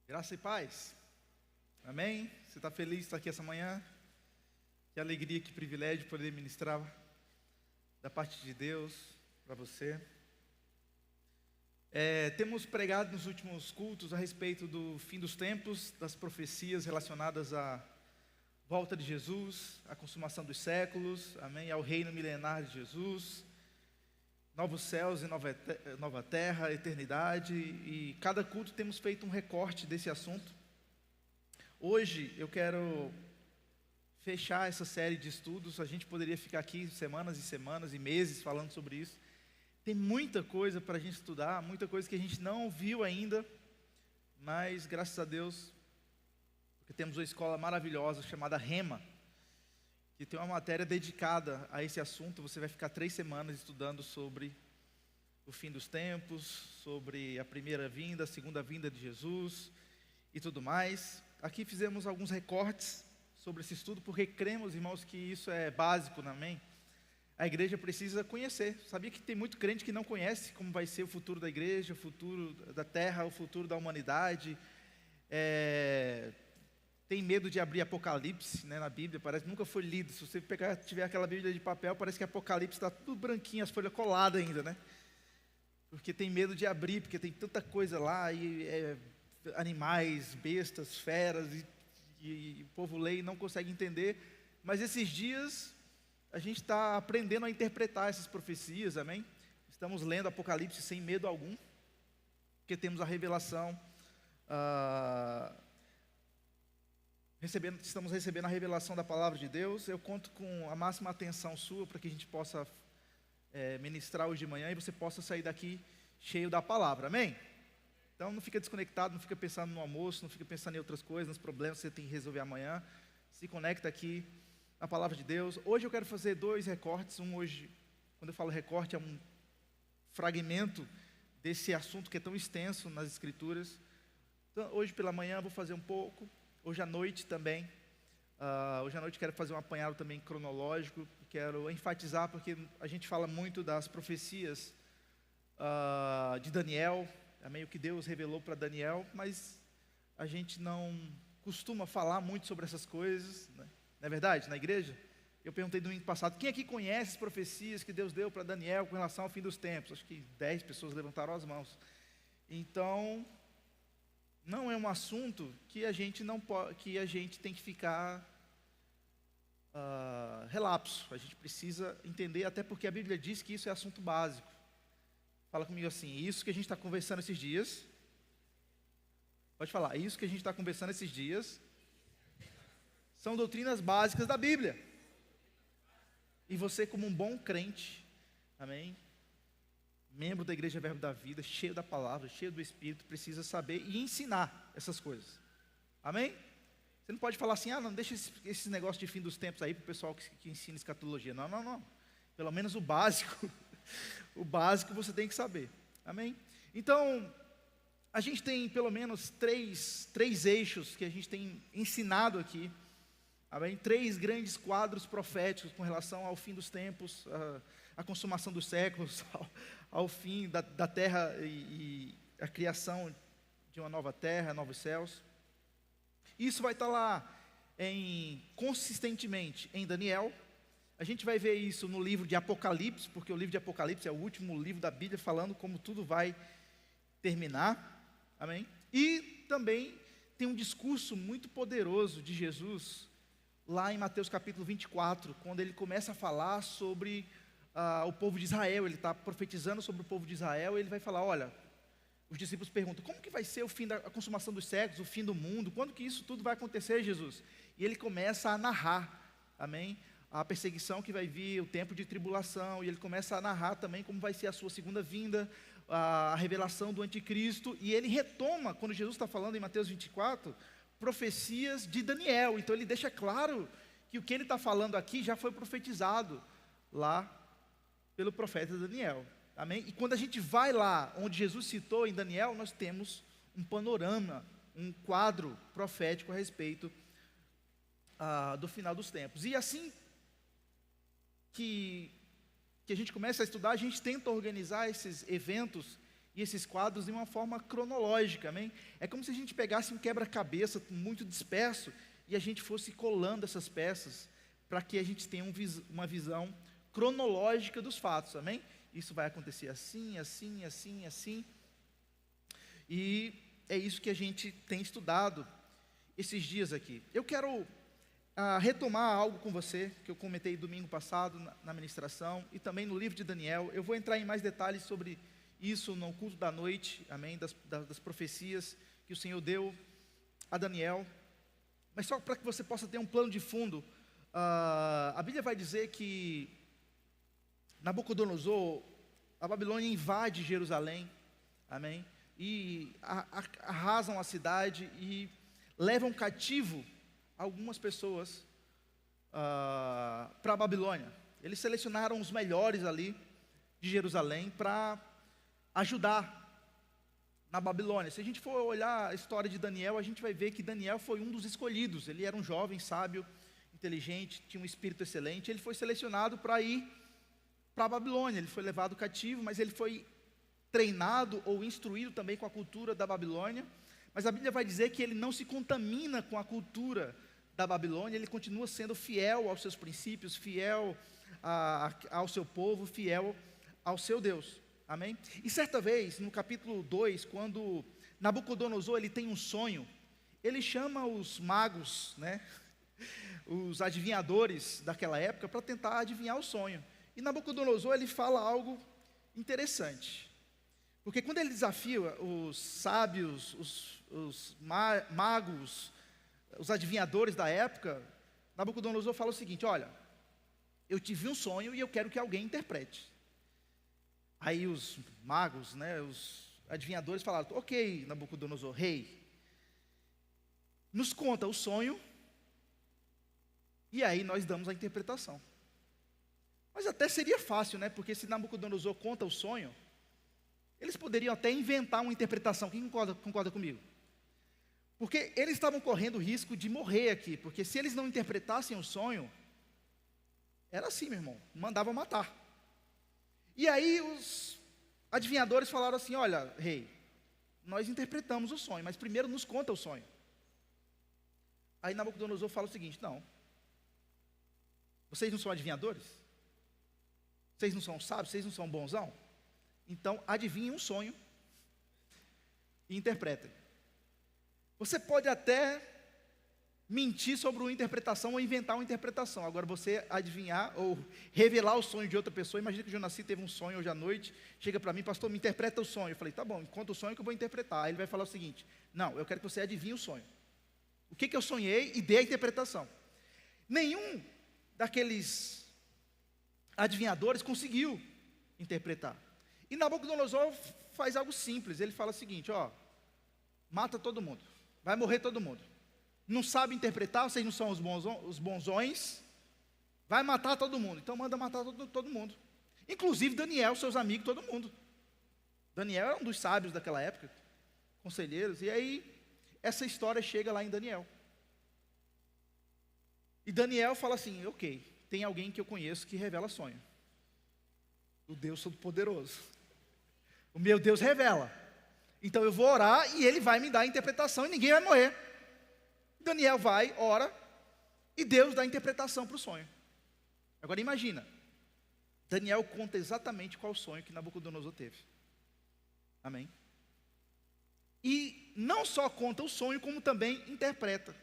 Graça e paz. Amém? Você está feliz de estar aqui essa manhã? Que alegria, que privilégio poder ministrar da parte de Deus para você. Temos pregado nos últimos cultos a respeito do fim dos tempos, das profecias relacionadas à volta de Jesus, à consumação dos séculos, amém? Ao reino milenar de Jesus, novos céus e nova terra, eternidade, e cada culto temos feito um recorte desse assunto. Hoje eu quero fechar essa série de estudos. A gente poderia ficar aqui semanas e semanas e meses falando sobre isso. Tem muita coisa para a gente estudar, muita coisa que a gente não viu ainda, mas graças a Deus, porque temos uma escola maravilhosa chamada Rema, que tem uma matéria dedicada a esse assunto. Você vai ficar 3 semanas estudando sobre o fim dos tempos, sobre a primeira vinda, a segunda vinda de Jesus e tudo mais. Aqui fizemos alguns recortes sobre esse estudo, porque cremos, irmãos, que isso é básico, amém? A igreja precisa conhecer. Sabia que tem muito crente que não conhece como vai ser o futuro da igreja, o futuro da terra, o futuro da humanidade. Tem medo de abrir Apocalipse, né, na Bíblia, parece que nunca foi lido. Se você tiver aquela Bíblia de papel, parece que Apocalipse está tudo branquinho, as folhas coladas ainda, né? Porque tem medo de abrir, porque tem tanta coisa lá, e animais, bestas, feras, e o povo lê e não consegue entender. Mas esses dias a gente está aprendendo a interpretar essas profecias, amém? Estamos lendo Apocalipse sem medo algum, porque temos a revelação, estamos recebendo a revelação da palavra de Deus. Eu conto com a máxima atenção sua para que a gente possa ministrar hoje de manhã e você possa sair daqui cheio da palavra, amém? Então não fica desconectado, não fica pensando no almoço, não fica pensando em outras coisas, nos problemas que você tem que resolver amanhã. Se conecta aqui na palavra de Deus. Hoje eu quero fazer 2 recortes. Hoje, quando eu falo recorte, é um fragmento desse assunto que é tão extenso nas Escrituras. Então, hoje pela manhã eu vou fazer um pouco. Hoje à noite também. Hoje à noite quero fazer um apanhado também cronológico. Quero enfatizar, porque a gente fala muito das profecias de Daniel, amém? O que Deus revelou para Daniel, mas a gente não costuma falar muito sobre essas coisas, né? Não é verdade? Na igreja, eu perguntei domingo passado, quem aqui conhece as profecias que Deus deu para Daniel com relação ao fim dos tempos? Acho que 10 pessoas levantaram as mãos. Então, não é um assunto que a gente não pode, que a gente tem que ficar relapso. A gente precisa entender, até porque a Bíblia diz que isso é assunto básico. Fala comigo assim, isso que a gente está conversando esses dias, pode falar, isso que a gente está conversando esses dias, são doutrinas básicas da Bíblia. E você, como um bom crente, amém? Membro da Igreja Verbo da Vida, cheio da palavra, cheio do Espírito, precisa saber e ensinar essas coisas, amém? Você não pode falar assim, não, deixa esse negócio de fim dos tempos aí para o pessoal que ensina escatologia. Não. Pelo menos o básico, o básico você tem que saber, amém? Então, a gente tem pelo menos três eixos que a gente tem ensinado aqui, amém? 3 grandes quadros proféticos com relação ao fim dos tempos, a consumação dos séculos, ao fim da terra e a criação de uma nova terra, novos céus. Isso vai estar lá consistentemente em Daniel. A gente vai ver isso no livro de Apocalipse, porque o livro de Apocalipse é o último livro da Bíblia falando como tudo vai terminar, amém? E também tem um discurso muito poderoso de Jesus lá em Mateus capítulo 24, quando ele começa a falar sobre o povo de Israel. Ele está profetizando sobre o povo de Israel, e ele vai falar, olha, os discípulos perguntam, como que vai ser o fim da consumação dos séculos, o fim do mundo, quando que isso tudo vai acontecer, Jesus? E ele começa a narrar, amém? A perseguição que vai vir, o tempo de tribulação, e ele começa a narrar também como vai ser a sua segunda vinda, a revelação do anticristo, e ele retoma, quando Jesus está falando em Mateus 24, profecias de Daniel. Então ele deixa claro que o que ele está falando aqui já foi profetizado lá pelo profeta Daniel, amém? E quando a gente vai lá onde Jesus citou em Daniel, nós temos um panorama, um quadro profético a respeito do final dos tempos. E assim que a gente começa a estudar, a gente tenta organizar esses eventos e esses quadros de uma forma cronológica, amém? É como se a gente pegasse um quebra-cabeça muito disperso e a gente fosse colando essas peças para que a gente tenha uma visão cronológica dos fatos, amém? Isso vai acontecer assim, assim, assim, assim. E é isso que a gente tem estudado esses dias aqui. Eu quero retomar algo com você, que eu comentei domingo passado na ministração, e também no livro de Daniel. Eu vou entrar em mais detalhes sobre isso no culto da noite, amém, das profecias que o Senhor deu a Daniel. Mas só para que você possa ter um plano de fundo, a Bíblia vai dizer que Nabucodonosor, a Babilônia invade Jerusalém, amém, e arrasam a cidade e levam cativo algumas pessoas para a Babilônia. Eles selecionaram os melhores ali de Jerusalém para ajudar na Babilônia. Se a gente for olhar a história de Daniel, a gente vai ver que Daniel foi um dos escolhidos. Ele era um jovem, sábio, inteligente, tinha um espírito excelente. Ele foi selecionado para ir para a Babilônia. Ele foi levado cativo, mas ele foi treinado ou instruído também com a cultura da Babilônia. Mas a Bíblia vai dizer que ele não se contamina com a cultura da Babilônia. Ele continua sendo fiel aos seus princípios, fiel ao seu povo, fiel ao seu Deus. Amém? E certa vez, no capítulo 2, quando Nabucodonosor ele tem um sonho, ele chama os magos, né, os adivinhadores daquela época, para tentar adivinhar o sonho. E Nabucodonosor ele fala algo interessante, porque quando ele desafia os sábios, os magos, os adivinhadores da época, Nabucodonosor fala o seguinte: olha, eu tive um sonho e eu quero que alguém interprete. Aí os magos, né, os adivinhadores falaram: ok, Nabucodonosor, rei, nos conta o sonho, e aí nós damos a interpretação. Mas até seria fácil, né, porque se Nabucodonosor conta o sonho, eles poderiam até inventar uma interpretação. Quem concorda comigo? Porque eles estavam correndo o risco de morrer aqui, porque se eles não interpretassem o sonho, era assim, meu irmão, mandavam matar. E aí os adivinhadores falaram assim: olha, rei, nós interpretamos o sonho, mas primeiro nos conta o sonho. Aí Nabucodonosor fala o seguinte: não, vocês não são adivinhadores? Vocês não são sábios? Vocês não são bonzão? Então adivinhem um sonho e interpretem. Você pode até mentir sobre uma interpretação ou inventar uma interpretação. Agora, você adivinhar ou revelar o sonho de outra pessoa. Imagina que o Jonassi teve um sonho hoje à noite, chega para mim: pastor, me interpreta o sonho. Eu falei: tá bom, conta o sonho que eu vou interpretar. Aí ele vai falar o seguinte: não, eu quero que você adivinhe o sonho. O que eu sonhei e dê a interpretação. Nenhum daqueles adivinhadores conseguiu interpretar. E Nabucodonosor faz algo simples. Ele fala o seguinte: ó, mata todo mundo, vai morrer todo mundo. Não sabe interpretar, vocês não são os bonzões, vai matar todo mundo. Então manda matar todo mundo, inclusive Daniel, seus amigos, todo mundo. Daniel era um dos sábios daquela época, conselheiros. E aí essa história chega lá em Daniel. E Daniel fala assim: ok, tem alguém que eu conheço que revela sonho. O Deus Todo-Poderoso. O meu Deus revela. Então eu vou orar e ele vai me dar a interpretação e ninguém vai morrer. Daniel vai, ora, e Deus dá a interpretação para o sonho. Agora imagina, Daniel conta exatamente qual sonho que Nabucodonosor teve. Amém? E não só conta o sonho, como também interpreta.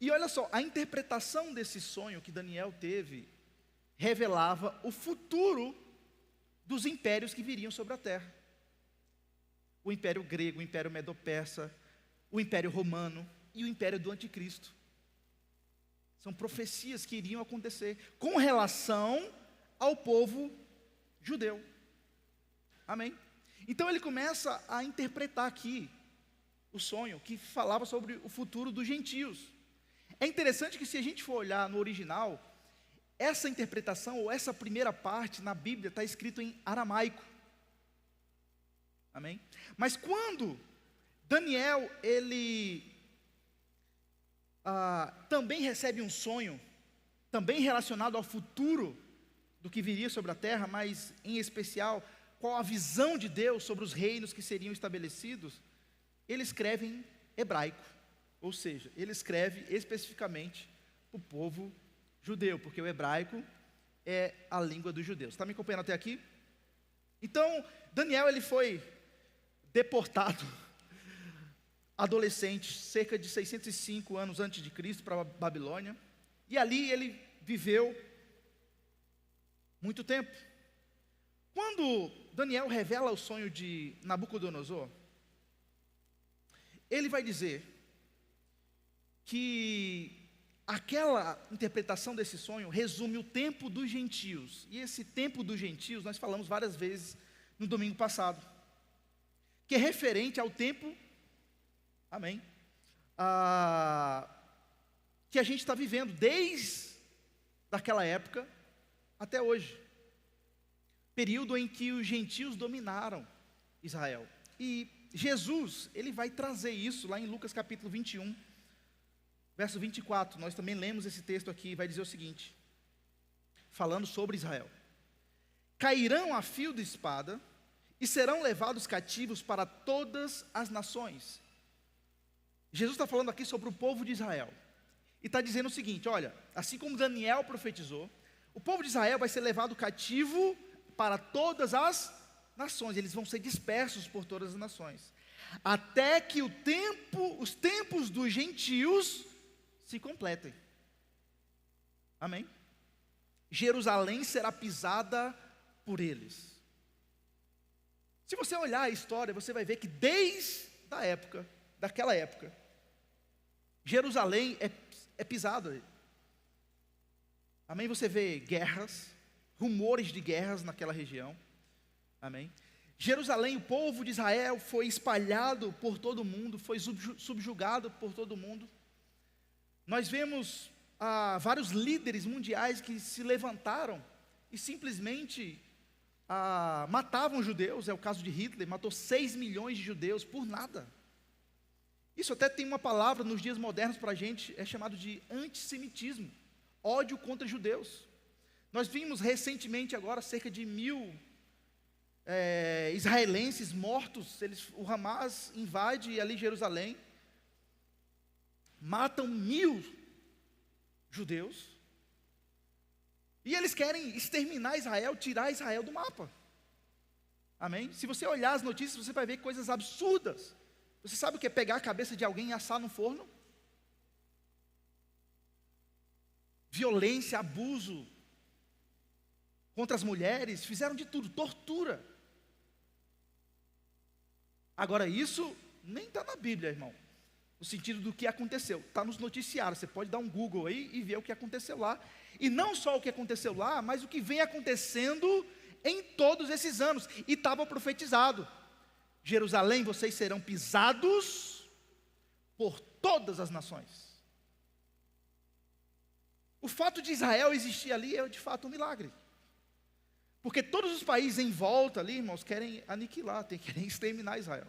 E olha só, a interpretação desse sonho que Daniel teve revelava o futuro dos impérios que viriam sobre a terra. O império grego, o império medo-persa, o império romano e o império do anticristo. São profecias que iriam acontecer com relação ao povo judeu. Amém? Então ele começa a interpretar aqui o sonho que falava sobre o futuro dos gentios. É interessante que, se a gente for olhar no original, essa interpretação, ou essa primeira parte na Bíblia, está escrito em aramaico. Amém? Mas quando Daniel, ele também recebe um sonho, também relacionado ao futuro do que viria sobre a terra, mas em especial qual a visão de Deus sobre os reinos que seriam estabelecidos, ele escreve em hebraico, ou seja, ele escreve especificamente para o povo judeu, porque o hebraico é a língua dos judeus. Está me acompanhando até aqui? Então, Daniel ele foi deportado, adolescente, cerca de 605 anos antes de Cristo, para a Babilônia, e ali ele viveu muito tempo. Quando Daniel revela o sonho de Nabucodonosor, ele vai dizer que aquela interpretação desse sonho resume o tempo dos gentios. E esse tempo dos gentios nós falamos várias vezes no domingo passado, que é referente ao tempo, amém, que a gente está vivendo desde daquela época até hoje, período em que os gentios dominaram Israel. E Jesus, ele vai trazer isso lá em Lucas capítulo 21, verso 24, nós também lemos esse texto aqui, vai dizer o seguinte, falando sobre Israel: cairão a fio de espada, e serão levados cativos para todas as nações. Jesus está falando aqui sobre o povo de Israel, e está dizendo o seguinte, olha, assim como Daniel profetizou, o povo de Israel vai ser levado cativo para todas as nações, eles vão ser dispersos por todas as nações, até que os tempos dos gentios se completem. Amém? Jerusalém será pisada por eles. Se você olhar a história, você vai ver que desde daquela época, Jerusalém é pisado. Amém? Você vê guerras, rumores de guerras naquela região. Amém? Jerusalém, o povo de Israel foi espalhado por todo o mundo, foi subjugado por todo o mundo. Nós vemos vários líderes mundiais que se levantaram e simplesmente matavam judeus. É o caso de Hitler, matou 6 milhões de judeus por nada. Isso até tem uma palavra nos dias modernos para a gente, é chamado de antissemitismo, ódio contra judeus. Nós vimos recentemente agora cerca de 1.000 israelenses mortos. O Hamas invade ali Jerusalém, matam 1.000 judeus, e eles querem exterminar Israel, tirar Israel do mapa. Amém? Se você olhar as notícias, você vai ver coisas absurdas. Você sabe o que é pegar a cabeça de alguém e assar no forno? Violência, abuso contra as mulheres, fizeram de tudo, tortura. Agora isso nem está na Bíblia, irmão, no sentido do que aconteceu, está nos noticiários. Você pode dar um Google aí e ver o que aconteceu lá, e não só o que aconteceu lá, mas o que vem acontecendo em todos esses anos, e estava profetizado: Jerusalém, vocês serão pisados por todas as nações. O fato de Israel existir ali é de fato um milagre, porque todos os países em volta ali, irmãos, querem aniquilar, querem exterminar Israel.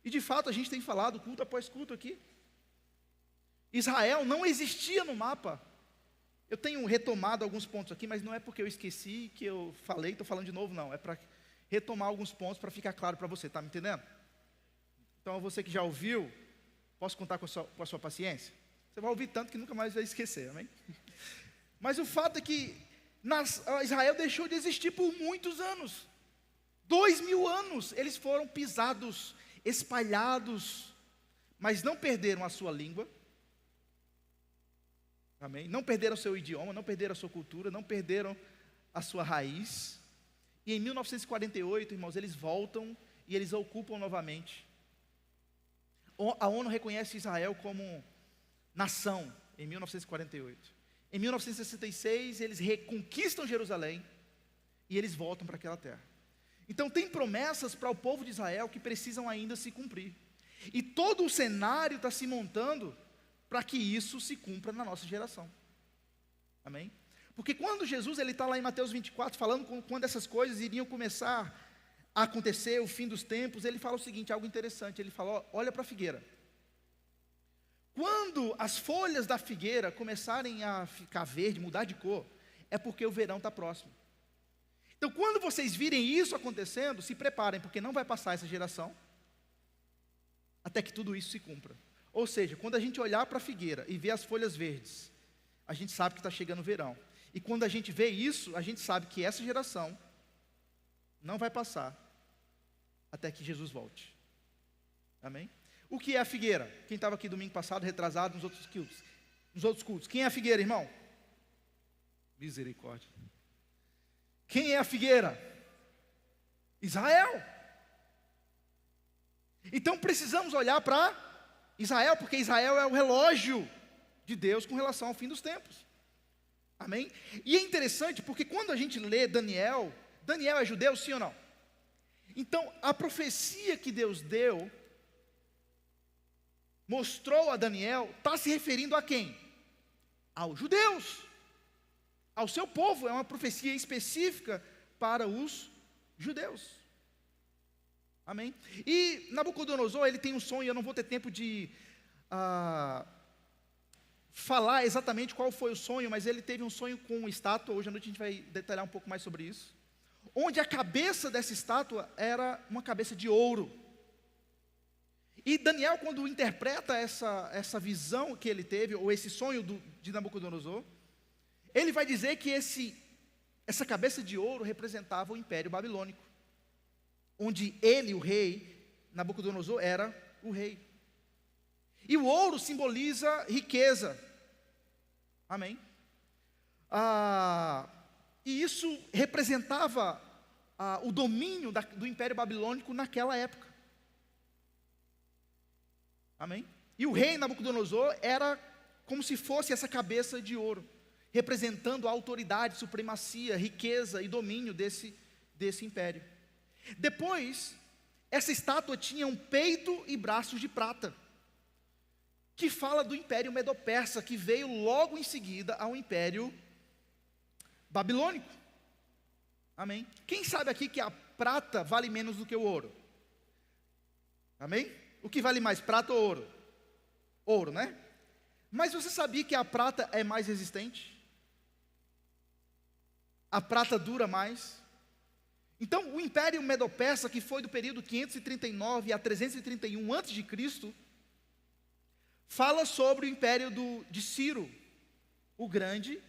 E de fato a gente tem falado culto após culto aqui, Israel não existia no mapa. Eu tenho retomado alguns pontos aqui, mas não é porque eu esqueci que eu falei, estou falando de novo, não. É para retomar alguns pontos para ficar claro para você, está me entendendo? Então você que já ouviu, posso contar com a sua paciência? Você vai ouvir tanto que nunca mais vai esquecer, amém? Mas o fato é que Israel deixou de existir por muitos anos. 2.000 anos eles foram pisados, espalhados, mas não perderam a sua língua. Amém? Não perderam o seu idioma, não perderam a sua cultura, não perderam a sua raiz. E em 1948, irmãos, eles voltam e eles ocupam novamente. A ONU reconhece Israel como nação em 1948. Em 1966, eles reconquistam Jerusalém e eles voltam para aquela terra. Então tem promessas para o povo de Israel que precisam ainda se cumprir. E todo o cenário está se montando para que isso se cumpra na nossa geração. Amém? Porque quando Jesus está lá em Mateus 24, falando quando essas coisas iriam começar a acontecer, o fim dos tempos, ele fala o seguinte, algo interessante, ele fala, ó, olha para a figueira. Quando as folhas da figueira começarem a ficar verde, mudar de cor, é porque o verão está próximo. Então, quando vocês virem isso acontecendo, se preparem, porque não vai passar essa geração até que tudo isso se cumpra. Ou seja, quando a gente olhar para a figueira e ver as folhas verdes, a gente sabe que está chegando o verão. E quando a gente vê isso, a gente sabe que essa geração não vai passar até que Jesus volte. Amém? O que é a figueira? Quem estava aqui domingo passado, retrasado, nos outros cultos. Quem é a figueira, irmão? Misericórdia. Quem é a figueira? Israel. Então precisamos olhar para Israel, porque Israel é o relógio de Deus com relação ao fim dos tempos. Amém? E é interessante porque quando a gente lê Daniel é judeu, sim ou não? Então a profecia que Deus deu, mostrou a Daniel, está se referindo a quem? Aos judeus, ao seu povo. É uma profecia específica para os judeus. Amém? E Nabucodonosor, ele tem um sonho. Eu não vou ter tempo de falar exatamente qual foi o sonho, mas ele teve um sonho com uma estátua. Hoje à noite a gente vai detalhar um pouco mais sobre isso, onde a cabeça dessa estátua era uma cabeça de ouro. E Daniel, quando interpreta essa visão que ele teve, ou esse sonho de Nabucodonosor, ele vai dizer que essa cabeça de ouro representava o Império Babilônico, onde ele, o rei, Nabucodonosor, era o rei. E o ouro simboliza riqueza. Amém? E isso representava o domínio do Império Babilônico naquela época. Amém? E o rei Nabucodonosor era como se fosse essa cabeça de ouro, representando a autoridade, supremacia, riqueza e domínio desse império. Depois, essa estátua tinha um peito e braços de prata, que fala do Império Medo-Persa, que veio logo em seguida ao Império Babilônico. Amém? Quem sabe aqui que a prata vale menos do que o ouro? Amém? O que vale mais, prata ou ouro? Ouro, né? Mas você sabia que a prata é mais resistente? A prata dura mais. Então, o Império Medo-Persa, que foi do período 539 a 331 a.C., fala sobre o império de Ciro, o Grande,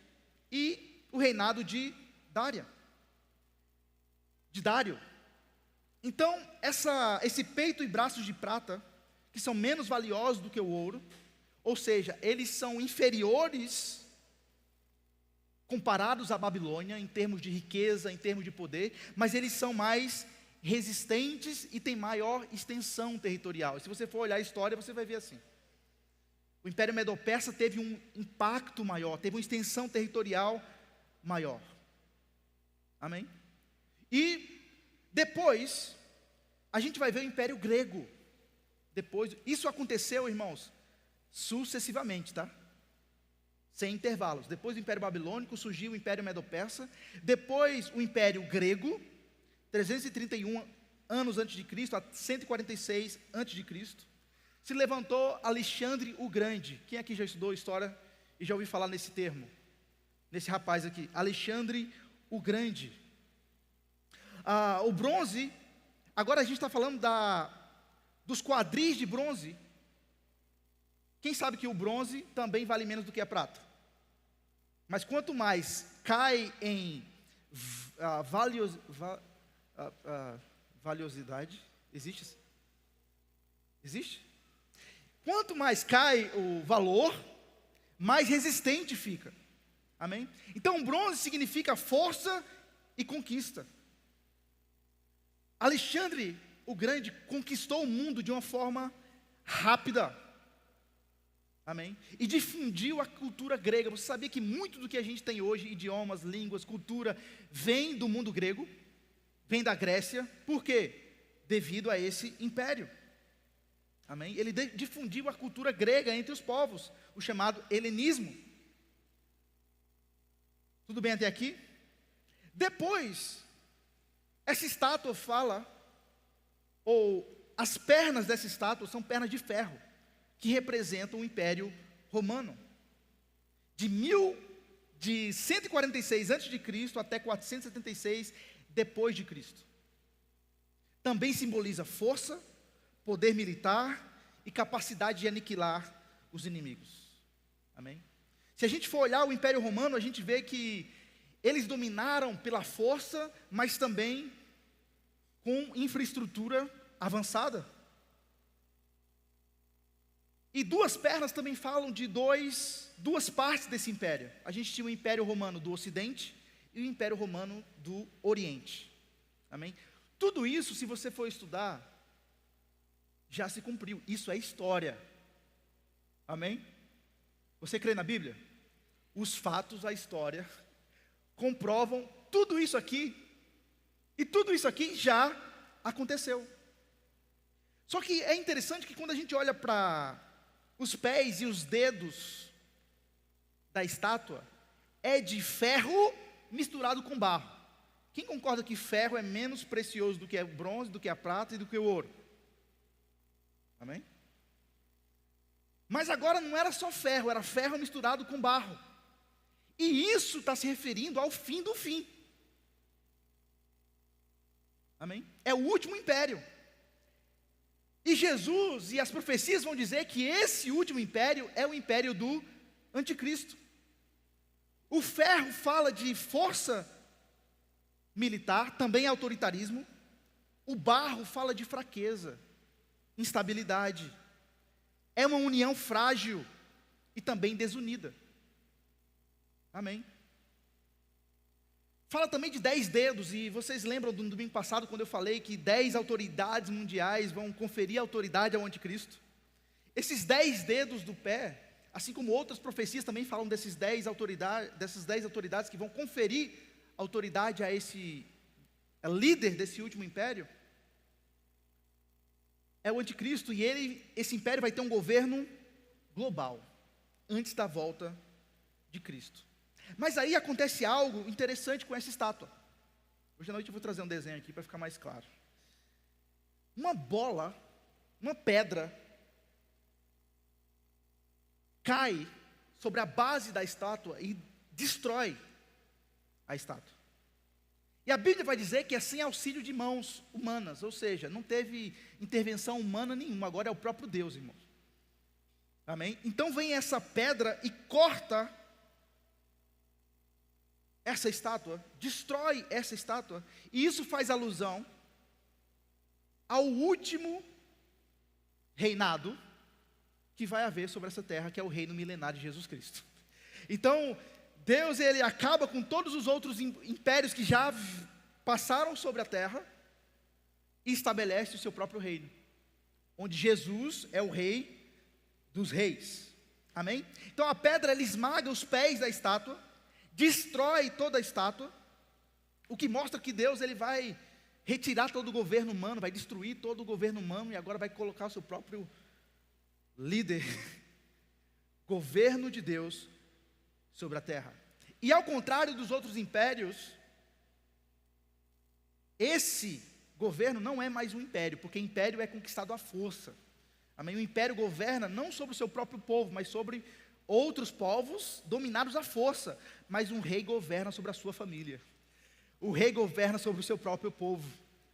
e o reinado de Dário. Então, esse peito e braços de prata, que são menos valiosos do que o ouro, ou seja, eles são inferiores comparados à Babilônia, em termos de riqueza, em termos de poder, mas eles são mais resistentes e têm maior extensão territorial. E se você for olhar a história, você vai ver assim. O Império Medo-Persa teve um impacto maior, teve uma extensão territorial maior. Amém? E depois, a gente vai ver o Império Grego. Depois, isso aconteceu, irmãos, sucessivamente, tá? Sem intervalos. Depois do Império Babilônico surgiu o Império Medo-Persa, depois o Império Grego, 331 anos antes de Cristo, a 146 antes de Cristo, se levantou Alexandre o Grande. Quem aqui já estudou história e já ouviu falar nesse termo? Nesse rapaz aqui, Alexandre o Grande. O bronze, agora a gente está falando dos quadris de bronze. Quem sabe que o bronze também vale menos do que a prata? Mas quanto mais cai em valiosidade, existe? Quanto mais cai o valor, mais resistente fica. Amém? Então, bronze significa força e conquista. Alexandre o Grande conquistou o mundo de uma forma rápida. Amém? E difundiu a cultura grega. Você sabia que muito do que a gente tem hoje, idiomas, línguas, cultura, vem do mundo grego? Vem da Grécia. Por quê? Devido a esse império. Amém? Ele difundiu a cultura grega entre os povos, o chamado helenismo. Tudo bem até aqui? Depois, essa estátua fala, ou as pernas dessa estátua são pernas de ferro, que representam o Império Romano. De 146 a.C. até 476 depois de Cristo. Também simboliza força, poder militar e capacidade de aniquilar os inimigos. Amém? Se a gente for olhar o Império Romano, a gente vê que eles dominaram pela força, mas também com infraestrutura avançada. E duas pernas também falam de duas partes desse império. A gente tinha o Império Romano do Ocidente e o Império Romano do Oriente. Amém? Tudo isso, se você for estudar, já se cumpriu. Isso é história. Amém? Você crê na Bíblia? Os fatos, a história, comprovam tudo isso aqui. E tudo isso aqui já aconteceu. Só que é interessante que quando a gente olha para os pés e os dedos da estátua, é de ferro misturado com barro. Quem concorda que ferro é menos precioso do que o bronze, do que a prata e do que o ouro? Amém? Mas agora não era só ferro, era ferro misturado com barro. E isso está se referindo ao fim do fim. Amém? É o último império. E Jesus e as profecias vão dizer que esse último império é o império do anticristo. O ferro fala de força militar, também autoritarismo. O barro fala de fraqueza, instabilidade. É uma união frágil e também desunida. Amém? Fala também de 10 dedos, e vocês lembram do domingo passado, quando eu falei que 10 autoridades mundiais vão conferir autoridade ao anticristo? Esses 10 dedos do pé, assim como outras profecias também falam dessas 10 autoridades que vão conferir autoridade a esse líder desse último império, é o anticristo, e esse império vai ter um governo global, antes da volta de Cristo. Mas aí acontece algo interessante com essa estátua. Hoje à noite eu vou trazer um desenho aqui para ficar mais claro. Uma bola, uma pedra, cai sobre a base da estátua e destrói a estátua. E a Bíblia vai dizer que é sem auxílio de mãos humanas, ou seja, não teve intervenção humana nenhuma, agora é o próprio Deus, irmãos. Amém? Então vem essa pedra e corta essa estátua, destrói essa estátua, e isso faz alusão ao último reinado que vai haver sobre essa terra, que é o reino milenar de Jesus Cristo. Então, Deus, ele acaba com todos os outros impérios que já passaram sobre a terra e estabelece o seu próprio reino, onde Jesus é o rei dos reis. Amém? Então a pedra, ela esmaga os pés da estátua, destrói toda a estátua, o que mostra que Deus, ele vai retirar todo o governo humano, vai destruir todo o governo humano e agora vai colocar o seu próprio líder, governo de Deus sobre a terra. E ao contrário dos outros impérios, esse governo não é mais um império, porque império é conquistado à força. Amém? O império governa não sobre o seu próprio povo, mas sobre outros povos dominados à força. Mas um rei governa sobre a sua família. O rei governa sobre o seu próprio povo.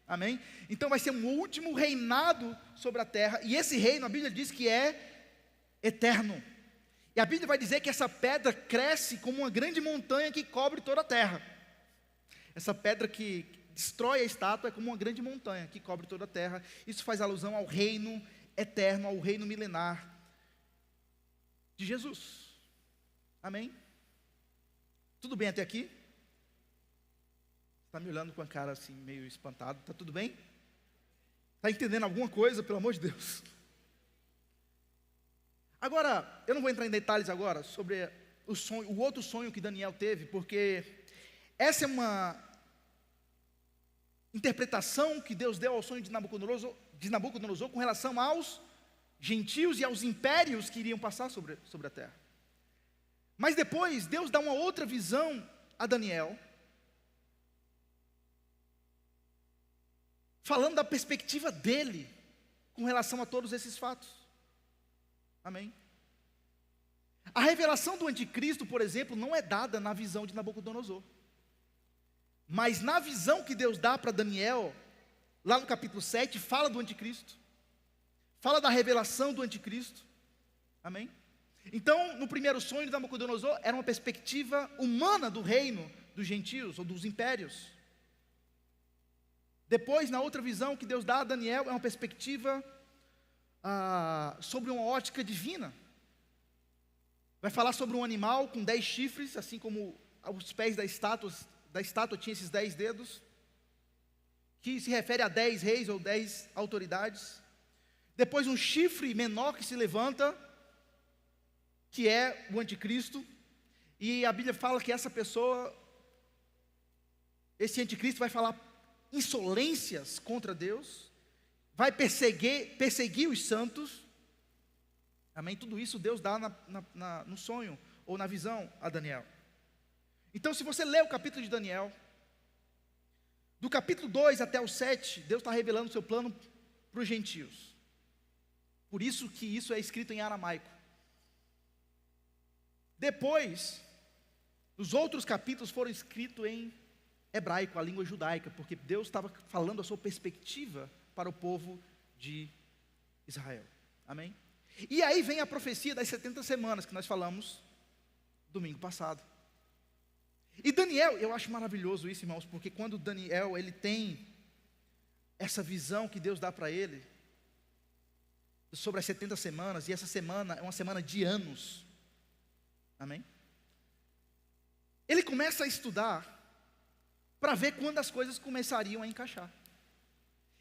Amém? Então vai ser um último reinado sobre a terra. E esse reino, a Bíblia diz que é eterno. E a Bíblia vai dizer que essa pedra cresce como uma grande montanha que cobre toda a terra. Essa pedra que destrói a estátua é como uma grande montanha que cobre toda a terra. Isso faz alusão ao reino eterno, ao reino milenar de Jesus. Amém? Tudo bem até aqui? Está me olhando com a cara assim, meio espantado. Está tudo bem? Está entendendo alguma coisa, pelo amor de Deus? Agora, eu não vou entrar em detalhes agora sobre o outro sonho que Daniel teve, porque essa é uma interpretação que Deus deu ao sonho de Nabucodonosor com relação aos gentios e aos impérios que iriam passar sobre a terra. Mas depois, Deus dá uma outra visão a Daniel, falando da perspectiva dele com relação a todos esses fatos. Amém? A revelação do anticristo, por exemplo, não é dada na visão de Nabucodonosor. Mas na visão que Deus dá para Daniel, lá no capítulo 7, fala do anticristo. Fala da revelação do anticristo. Amém? Então, no primeiro sonho de Nabucodonosor, era uma perspectiva humana do reino dos gentios, ou dos impérios. Depois, na outra visão que Deus dá a Daniel, é uma perspectiva sobre uma ótica divina. Vai falar sobre um animal com 10 chifres, assim como os pés da estátua tinha esses 10 dedos, que se refere a 10 reis ou 10 autoridades. Depois um chifre menor que se levanta, que é o anticristo, e a Bíblia fala que essa pessoa, esse anticristo vai falar insolências contra Deus, vai perseguir os santos. Amém? Tudo isso Deus dá no sonho, ou na visão a Daniel. Então, se você ler o capítulo de Daniel, do capítulo 2 até o 7, Deus está revelando o seu plano para os gentios. Por isso que isso é escrito em aramaico. Depois, os outros capítulos foram escritos em hebraico, a língua judaica, porque Deus estava falando a sua perspectiva para o povo de Israel. Amém? E aí vem a profecia das 70 semanas, que nós falamos domingo passado. E Daniel, eu acho maravilhoso isso, irmãos, porque quando Daniel, ele tem essa visão que Deus dá para ele, sobre as 70 semanas, e essa semana é uma semana de anos. Amém? Ele começa a estudar para ver quando as coisas começariam a encaixar.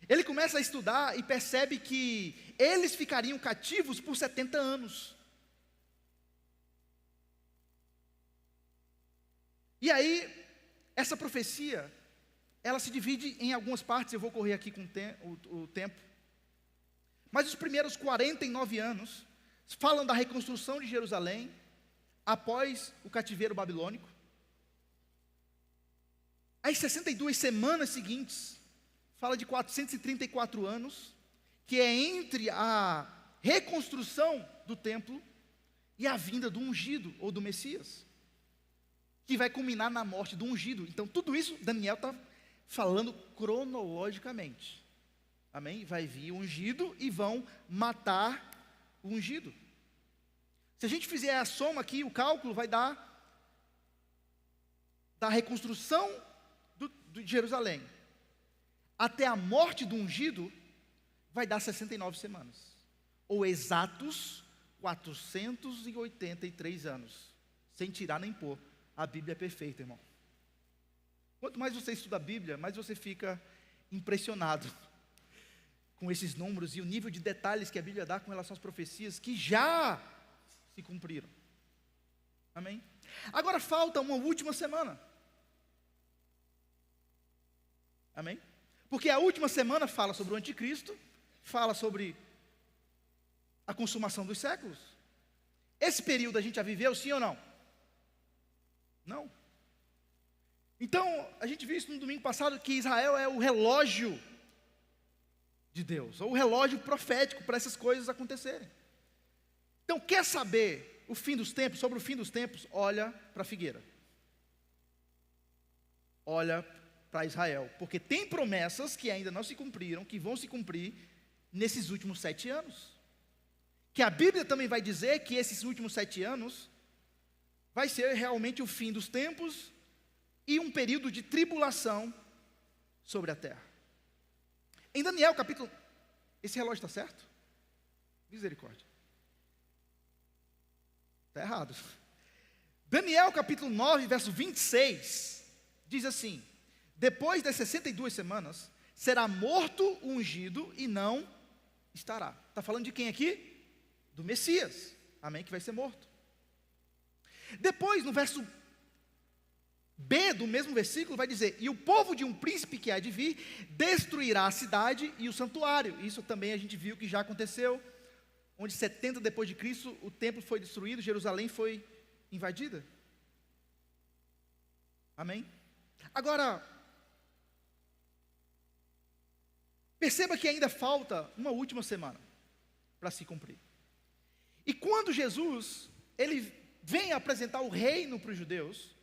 Ele começa a estudar e percebe que eles ficariam cativos por 70 anos. E aí, essa profecia, ela se divide em algumas partes, eu vou correr aqui com o tempo. Mas os primeiros 49 anos falam da reconstrução de Jerusalém após o cativeiro babilônico. As 62 semanas seguintes fala de 434 anos, que é entre a reconstrução do templo e a vinda do ungido, ou do Messias, que vai culminar na morte do ungido. Então tudo isso Daniel está falando cronologicamente. Amém? Vai vir o ungido e vão matar o ungido. Se a gente fizer a soma aqui, o cálculo vai dar da reconstrução de Jerusalém até a morte do ungido, vai dar 69 semanas, ou exatos 483 anos, sem tirar nem pôr. A Bíblia é perfeita, irmão. Quanto mais você estuda a Bíblia, mais você fica impressionado com esses números e o nível de detalhes que a Bíblia dá com relação às profecias que já se cumpriram. Amém? Agora falta uma última semana. Amém? Porque a última semana fala sobre o anticristo, fala sobre a consumação dos séculos. Esse período a gente já viveu, sim ou não? Não. Então, a gente viu isso no domingo passado, que Israel é o relógio de Deus, ou o relógio profético para essas coisas acontecerem. Então, quer saber o fim dos tempos, sobre o fim dos tempos? Olha para a figueira. Olha para Israel, porque tem promessas que ainda não se cumpriram, que vão se cumprir nesses últimos 7 anos. Que a Bíblia também vai dizer que esses últimos 7 anos vai ser realmente o fim dos tempos e um período de tribulação sobre a terra. Em Daniel capítulo... Esse relógio está certo? Misericórdia. Está errado. Daniel capítulo 9, verso 26, diz assim: depois das 62 semanas, será morto o ungido e não estará. Está falando de quem aqui? Do Messias. Amém? Que vai ser morto. Depois, no verso B do mesmo versículo, vai dizer: e o povo de um príncipe que há de vir destruirá a cidade e o santuário. Isso também a gente viu que já aconteceu, onde 70 depois de Cristo, o templo foi destruído, Jerusalém foi invadida. Amém? Agora, perceba que ainda falta uma última semana para se cumprir. E quando Jesus, ele vem apresentar o reino para os judeus,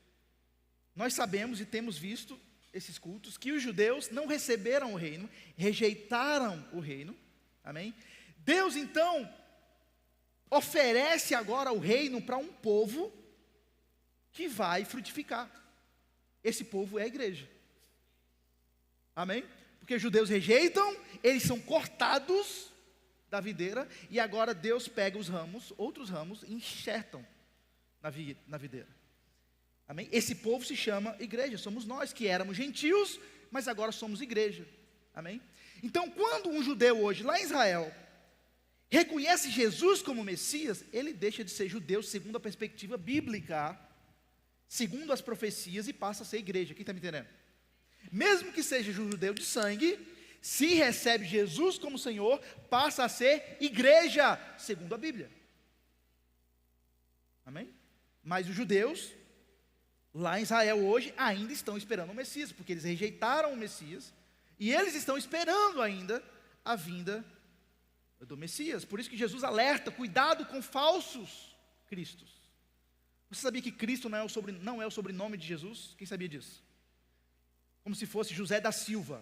nós sabemos e temos visto, esses cultos, que os judeus não receberam o reino, rejeitaram o reino, amém? Deus então oferece agora o reino para um povo que vai frutificar. Esse povo é a igreja, amém? Porque os judeus rejeitam, eles são cortados da videira, e agora Deus pega os ramos, outros ramos, e enxertam na videira. Amém? Esse povo se chama igreja, somos nós que éramos gentios, mas agora somos igreja. Amém? Então, quando um judeu hoje, lá em Israel, reconhece Jesus como Messias, ele deixa de ser judeu segundo a perspectiva bíblica, segundo as profecias, e passa a ser igreja. Quem está me entendendo? Mesmo que seja judeu de sangue, se recebe Jesus como Senhor, passa a ser igreja, segundo a Bíblia. Amém? Mas os judeus lá em Israel hoje ainda estão esperando o Messias, porque eles rejeitaram o Messias, e eles estão esperando ainda a vinda do Messias. Por isso que Jesus alerta, cuidado com falsos cristos. Você sabia que Cristo não é o sobrenome de Jesus? Quem sabia disso? Como se fosse José da Silva.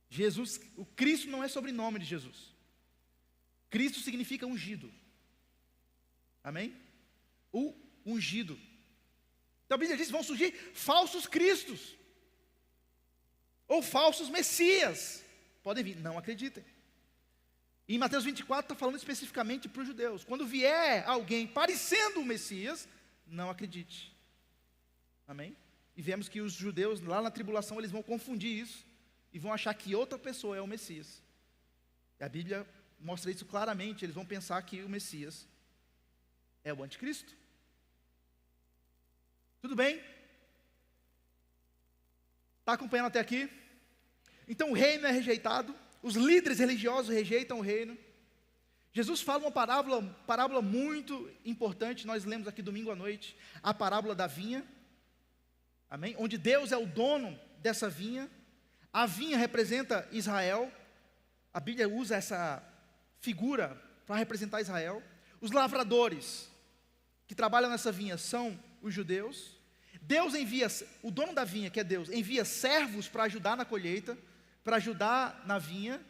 Jesus, o Cristo não é sobrenome de Jesus. Cristo significa ungido. Amém? O ungido. Então a Bíblia diz que vão surgir falsos cristos, ou falsos messias, podem vir, não acreditem. E em Mateus 24 está falando especificamente para os judeus, quando vier alguém parecendo o Messias, não acredite. Amém? E vemos que os judeus lá na tribulação, eles vão confundir isso, e vão achar que outra pessoa é o Messias. E a Bíblia mostra isso claramente, eles vão pensar que o Messias é o anticristo. Tudo bem? Está acompanhando até aqui? Então o reino é rejeitado, os líderes religiosos rejeitam o reino. Jesus fala uma parábola muito importante, nós lemos aqui domingo à noite, a parábola da vinha, amém? Onde Deus é o dono dessa vinha, a vinha representa Israel, a Bíblia usa essa figura para representar Israel. Os lavradores que trabalham nessa vinha são os judeus. Deus envia, o dono da vinha, que é Deus, envia servos para ajudar na colheita, para ajudar na vinha.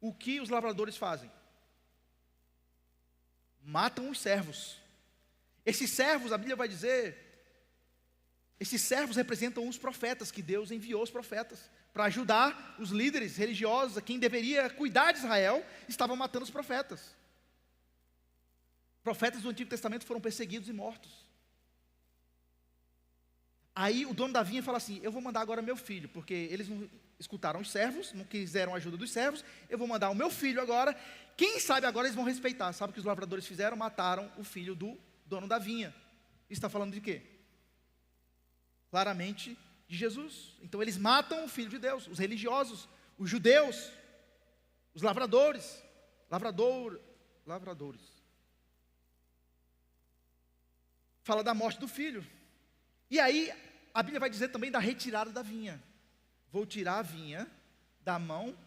O que os lavradores fazem? Matam os servos. Esses servos, a Bíblia vai dizer, esses servos representam os profetas, que Deus enviou os profetas, para ajudar os líderes religiosos, quem deveria cuidar de Israel, estavam matando os profetas. Profetas do Antigo Testamento foram perseguidos e mortos. Aí o dono da vinha fala assim, eu vou mandar agora meu filho, porque eles não escutaram os servos, não quiseram a ajuda dos servos, eu vou mandar o meu filho agora, quem sabe agora eles vão respeitar. Sabe o que os lavradores fizeram? Mataram o filho do dono da vinha. Isso está falando de quê? Claramente de Jesus. Então eles matam o Filho de Deus, os religiosos, os judeus, os lavradores. Fala da morte do filho. E aí a Bíblia vai dizer também da retirada da vinha. Vou tirar a vinha da mão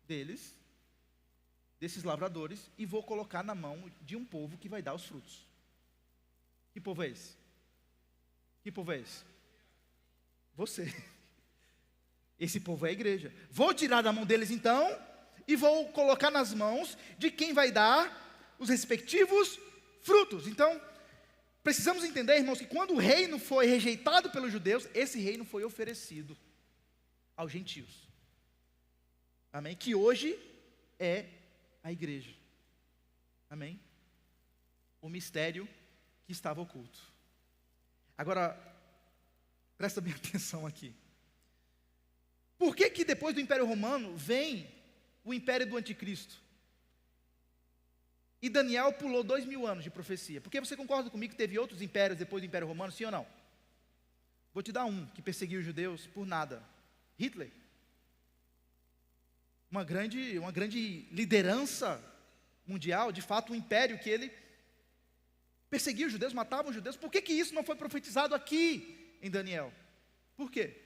deles, desses lavradores, e vou colocar na mão de um povo que vai dar os frutos. Que povo é esse? Que povo é esse? Você. Esse povo é a igreja. Vou tirar da mão deles então, e vou colocar nas mãos de quem vai dar os respectivos frutos. Então, precisamos entender, irmãos, que quando o reino foi rejeitado pelos judeus, esse reino foi oferecido aos gentios. Amém? Que hoje é a igreja. Amém? O mistério que estava oculto. Agora, presta bem atenção aqui. Por que que depois do Império Romano vem o Império do Anticristo? E Daniel pulou 2000 anos de profecia. Porque você concorda comigo que teve outros impérios depois do Império Romano, sim ou não? Vou te dar um que perseguiu os judeus por nada. Hitler. Uma grande liderança mundial, de fato um império que ele perseguia os judeus, matava os judeus. Por que que isso não foi profetizado aqui em Daniel? Por quê?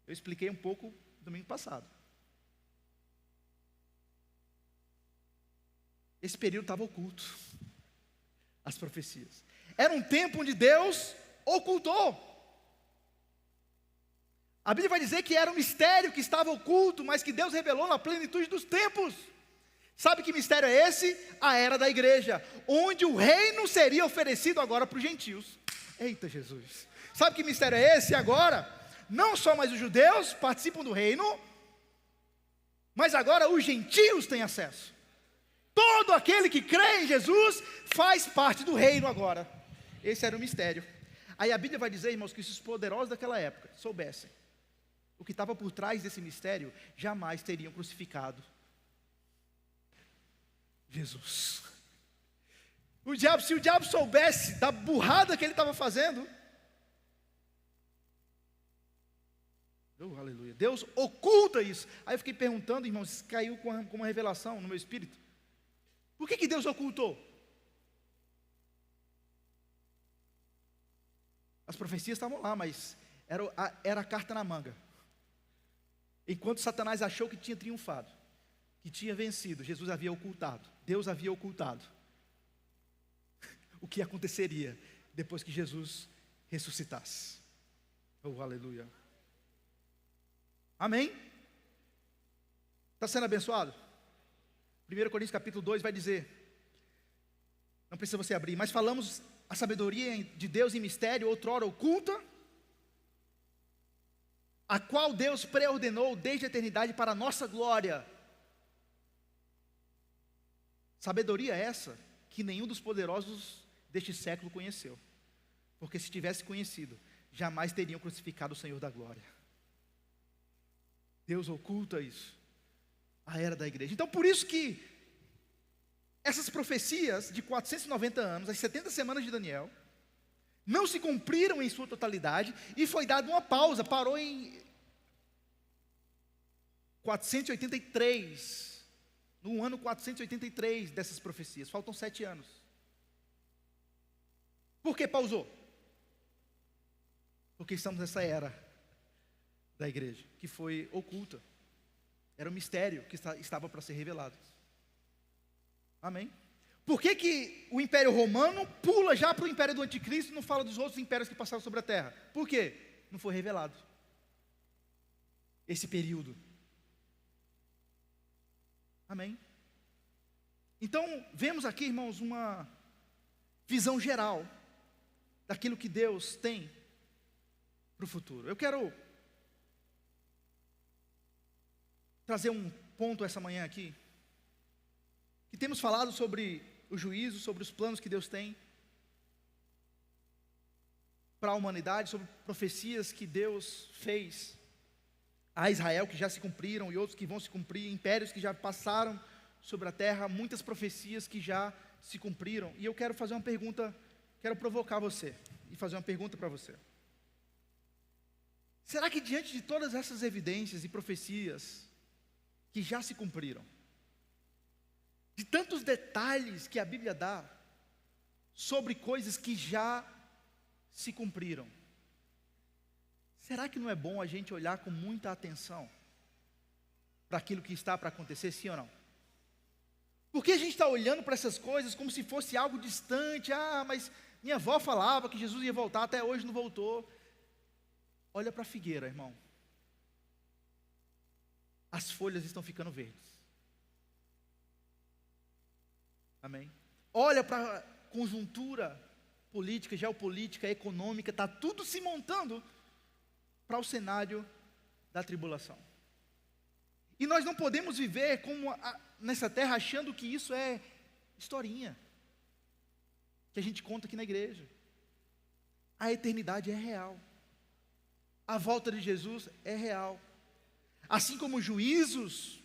Eu expliquei um pouco domingo passado. Esse período estava oculto, as profecias. Era um tempo onde Deus ocultou. A Bíblia vai dizer que era um mistério que estava oculto, mas que Deus revelou na plenitude dos tempos. Sabe que mistério é esse? A era da igreja, onde o reino seria oferecido agora para os gentios. Eita Jesus! Sabe que mistério é esse agora? Não só mais os judeus participam do reino, mas agora os gentios têm acesso. Todo aquele que crê em Jesus faz parte do reino agora. Esse era o mistério. Aí a Bíblia vai dizer, irmãos, que se os poderosos daquela época soubessem o que estava por trás desse mistério, jamais teriam crucificado Jesus. Se o diabo soubesse da burrada que ele estava fazendo, aleluia, Deus oculta isso. Aí eu fiquei perguntando, irmãos, caiu com uma revelação no meu espírito. Por que Deus ocultou? As profecias estavam lá, mas era a carta na manga. Enquanto Satanás achou que tinha triunfado, que tinha vencido, Jesus havia ocultado, Deus havia ocultado o que aconteceria depois que Jesus ressuscitasse. Aleluia. Amém? Está sendo abençoado? 1 Coríntios capítulo 2 vai dizer, não precisa você abrir, mas falamos a sabedoria de Deus em mistério, outrora oculta, a qual Deus preordenou desde a eternidade para a nossa glória. Sabedoria essa que nenhum dos poderosos deste século conheceu, porque se tivesse conhecido, jamais teriam crucificado o Senhor da glória. Deus oculta isso, a era da igreja. Então por isso que essas profecias de 490 anos, as 70 semanas de Daniel, não se cumpriram em sua totalidade, e foi dada uma pausa, parou em 483, no ano 483 dessas profecias, faltam 7 anos. Por que pausou? Porque estamos nessa era da igreja, que foi oculta, era um mistério que estava para ser revelado. Amém? Por que o Império Romano pula já para o Império do Anticristo e não fala dos outros impérios que passaram sobre a terra? Por quê? Não foi revelado esse período. Amém? Então, vemos aqui, irmãos, uma visão geral daquilo que Deus tem para o futuro. Eu quero trazer um ponto essa manhã aqui, que temos falado sobre o juízo, sobre os planos que Deus tem para a humanidade, sobre profecias que Deus fez a Israel, que já se cumpriram, e outros que vão se cumprir, impérios que já passaram sobre a terra, muitas profecias que já se cumpriram. E eu quero fazer uma pergunta, quero provocar você, e fazer uma pergunta para você. Será que diante de todas essas evidências e profecias que já se cumpriram, de tantos detalhes que a Bíblia dá sobre coisas que já se cumpriram, será que não é bom a gente olhar com muita atenção para aquilo que está para acontecer, sim ou não? Porque a gente está olhando para essas coisas como se fosse algo distante. Mas minha avó falava que Jesus ia voltar, até hoje não voltou. Olha para a figueira, irmão. As folhas estão ficando verdes. Amém? Olha para a conjuntura política, geopolítica, econômica, está tudo se montando para o cenário da tribulação. E nós não podemos viver nessa terra achando que isso é historinha, que a gente conta aqui na igreja. A eternidade é real. A volta de Jesus é real. Assim como os juízos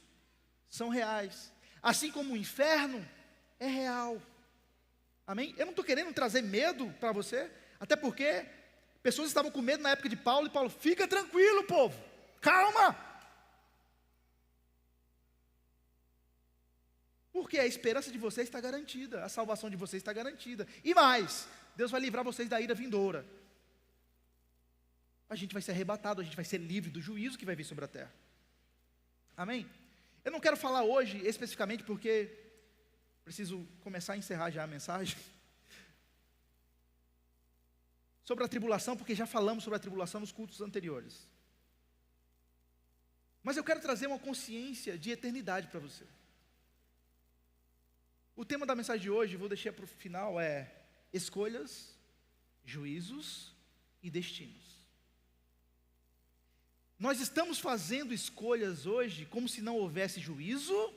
são reais, assim como o inferno é real. Amém? Eu não estou querendo trazer medo para você, até porque pessoas estavam com medo na época de Paulo, e Paulo, fica tranquilo, povo, calma. Porque a esperança de vocês está garantida, a salvação de vocês está garantida. E mais, Deus vai livrar vocês da ira vindoura. A gente vai ser arrebatado, a gente vai ser livre do juízo que vai vir sobre a terra. Amém? Eu não quero falar hoje especificamente, porque preciso começar a encerrar já a mensagem, sobre a tribulação, porque já falamos sobre a tribulação nos cultos anteriores. Mas eu quero trazer uma consciência de eternidade para você. O tema da mensagem de hoje, vou deixar para o final, é escolhas, juízos e destinos. Nós estamos fazendo escolhas hoje como se não houvesse juízo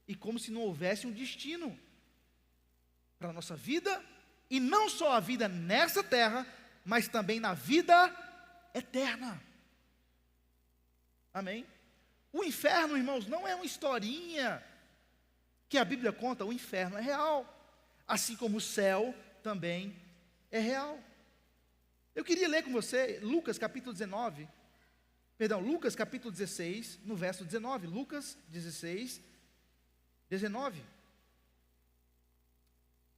e como se não houvesse um destino para a nossa vida, e não só a vida nessa terra, mas também na vida eterna. Amém? O inferno, irmãos, não é uma historinha que a Bíblia conta. O inferno é real, assim como o céu também é real. Eu queria ler com você Lucas capítulo 16, no verso 19. Lucas 16, 19.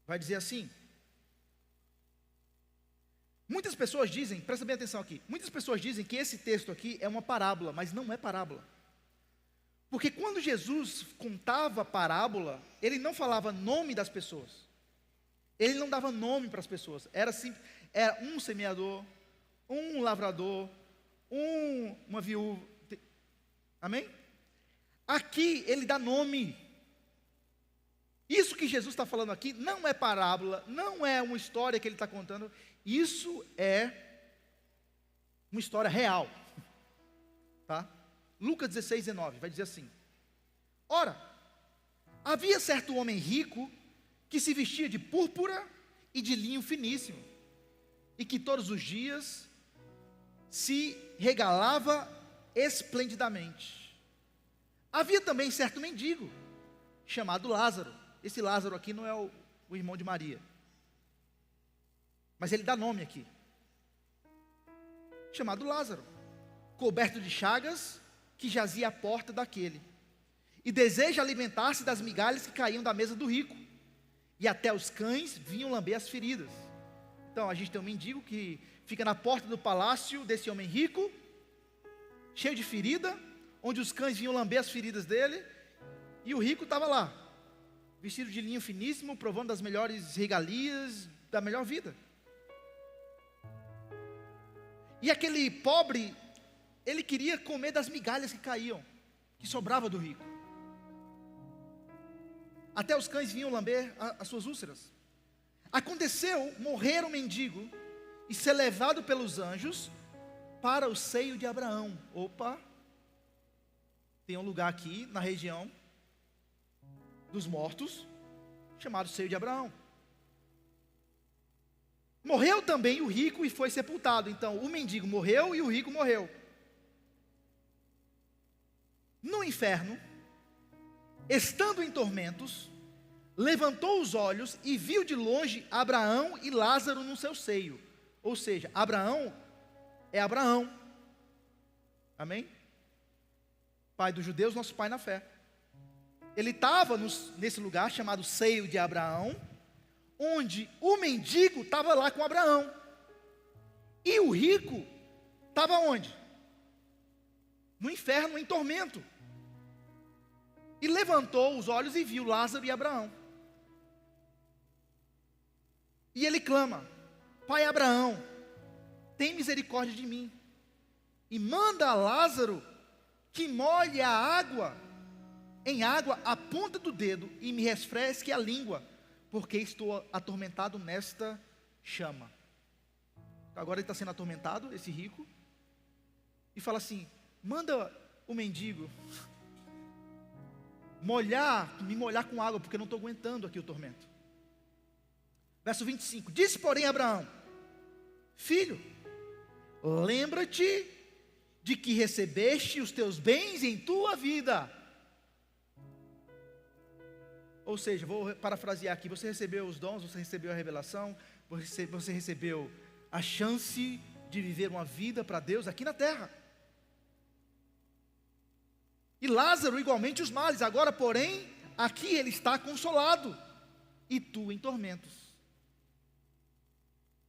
Vai dizer assim: muitas pessoas dizem, presta bem atenção aqui, muitas pessoas dizem que esse texto aqui é uma parábola, mas não é parábola. Porque quando Jesus contava parábola, ele não falava nome das pessoas. Ele não dava nome para as pessoas. Era um semeador, um lavrador, uma viúva. Amém? Aqui ele dá nome. Isso que Jesus está falando aqui não é parábola, não é uma história que ele está contando. Isso é uma história real. Tá? Lucas 16, 19, vai dizer assim: ora, havia certo homem rico, que se vestia de púrpura e de linho finíssimo, e que todos os dias se regalava esplendidamente. Havia também certo mendigo, chamado Lázaro. Esse Lázaro aqui não é o irmão de Maria, mas ele dá nome aqui, chamado Lázaro, coberto de chagas, que jazia à porta daquele, e deseja alimentar-se das migalhas que caíam da mesa do rico, e até os cães vinham lamber as feridas. Então a gente tem um mendigo que fica na porta do palácio desse homem rico, cheio de ferida, onde os cães vinham lamber as feridas dele, e o rico estava lá, vestido de linho finíssimo, provando das melhores regalias, da melhor vida. E aquele pobre, ele queria comer das migalhas que caíam, que sobrava do rico. Até os cães vinham lamber as suas úlceras. Aconteceu morrer o mendigo e ser levado pelos anjos para o seio de Abraão. Opa, tem um lugar aqui na região dos mortos, chamado seio de Abraão. Morreu também o rico e foi sepultado. Então o mendigo morreu e o rico morreu. No inferno, estando em tormentos, levantou os olhos e viu de longe Abraão e Lázaro no seu seio. Ou seja, Abraão é Abraão. Amém? Pai dos judeus, nosso pai na fé. Ele estava nesse lugar chamado seio de Abraão, onde o mendigo estava lá com Abraão. E o rico estava onde? No inferno, em tormento. E levantou os olhos e viu Lázaro e Abraão. E ele clama: Pai Abraão, tem misericórdia de mim, e manda a Lázaro que molhe em água a ponta do dedo e me refresque a língua, porque estou atormentado nesta chama. Agora ele está sendo atormentado, esse rico, e fala assim: manda o mendigo me molhar com água, porque eu não estou aguentando aqui o tormento. Verso 25: disse porém Abraão: filho, lembra-te de que recebeste os teus bens em tua vida. Ou seja, vou parafrasear aqui: você recebeu os dons, você recebeu a revelação, você recebeu a chance de viver uma vida para Deus aqui na terra. E Lázaro igualmente os males. Agora porém, aqui ele está consolado, e tu em tormentos.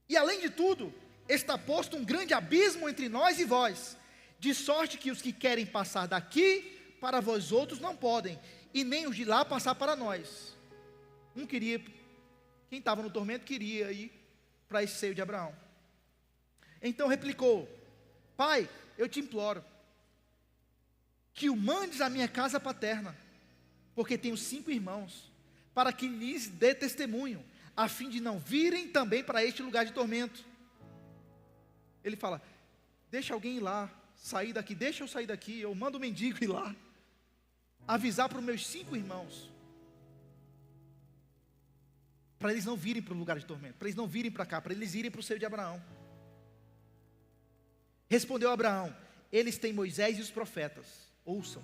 E além de tudo, está posto um grande abismo entre nós e vós, de sorte que os que querem passar daqui para vós outros não podem, e nem os de lá passar para nós. Quem estava no tormento queria ir para esse seio de Abraão. Então replicou: Pai, eu te imploro, que o mandes à minha casa paterna, porque tenho 5 irmãos, para que lhes dê testemunho, a fim de não virem também para este lugar de tormento. Ele fala: deixa alguém ir lá, sair daqui, deixa eu sair daqui, eu mando o mendigo ir lá, avisar para os meus 5 irmãos, para eles não virem para o lugar de tormento, para eles não virem para cá, para eles irem para o seio de Abraão. Respondeu Abraão: eles têm Moisés e os profetas, ouçam.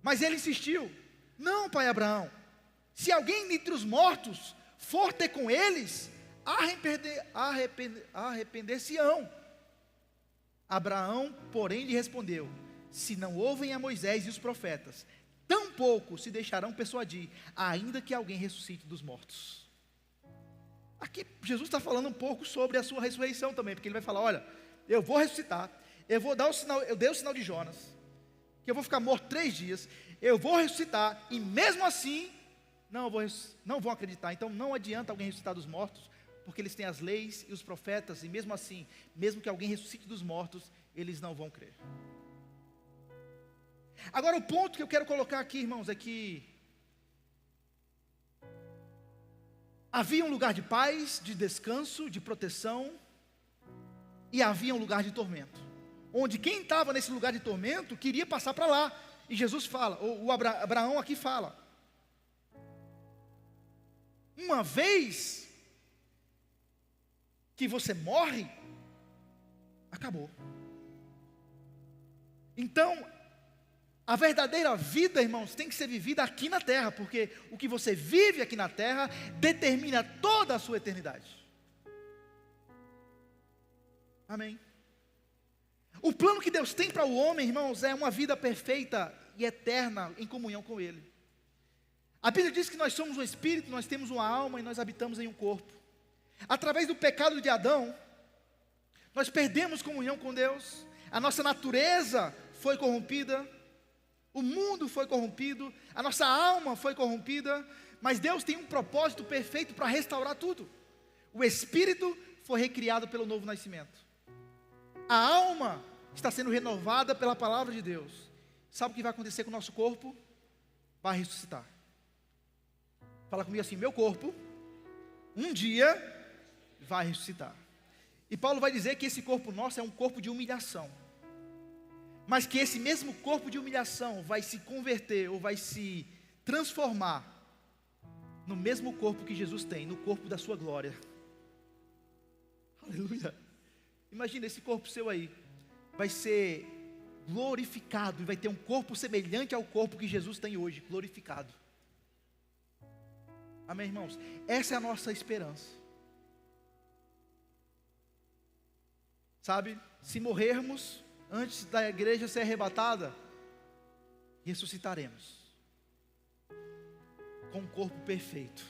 Mas ele insistiu: não, pai Abraão, se alguém entre os mortos for ter com eles, arrepender-se-ão. Abraão, porém, lhe respondeu: se não ouvem a Moisés e os profetas, tampouco se deixarão persuadir, ainda que alguém ressuscite dos mortos. Aqui Jesus está falando um pouco sobre a sua ressurreição também, porque ele vai falar: olha, eu vou ressuscitar, eu vou dar o sinal, eu dei o sinal de Jonas, que eu vou ficar morto 3 dias, eu vou ressuscitar, e mesmo assim, não vão acreditar. Então não adianta alguém ressuscitar dos mortos, porque eles têm as leis e os profetas, e mesmo assim, mesmo que alguém ressuscite dos mortos, eles não vão crer. Agora o ponto que eu quero colocar aqui, irmãos, é que havia um lugar de paz, de descanso, de proteção, e havia um lugar de tormento, onde quem estava nesse lugar de tormento queria passar para lá. E Jesus fala, ou Abraão aqui fala: uma vez que você morre, acabou. Então, a verdadeira vida, irmãos, tem que ser vivida aqui na terra, porque o que você vive aqui na terra determina toda a sua eternidade. Amém. O plano que Deus tem para o homem, irmãos, é uma vida perfeita e eterna em comunhão com Ele. A Bíblia diz que nós somos um espírito, nós temos uma alma e nós habitamos em um corpo. Através do pecado de Adão, nós perdemos comunhão com Deus, a nossa natureza foi corrompida, o mundo foi corrompido, a nossa alma foi corrompida, mas Deus tem um propósito perfeito para restaurar tudo. O espírito foi recriado pelo novo nascimento, a alma está sendo renovada pela palavra de Deus. Sabe o que vai acontecer com o nosso corpo? Vai ressuscitar. Fala comigo assim: meu corpo um dia vai ressuscitar. E Paulo vai dizer que esse corpo nosso é um corpo de humilhação, mas que esse mesmo corpo de humilhação vai se converter, ou vai se transformar no mesmo corpo que Jesus tem, no corpo da sua glória. Aleluia. Imagina, esse corpo seu aí vai ser glorificado, e vai ter um corpo semelhante ao corpo que Jesus tem hoje, glorificado. Amém, irmãos? Essa é a nossa esperança. Sabe, se morrermos antes da igreja ser arrebatada, ressuscitaremos com um corpo perfeito,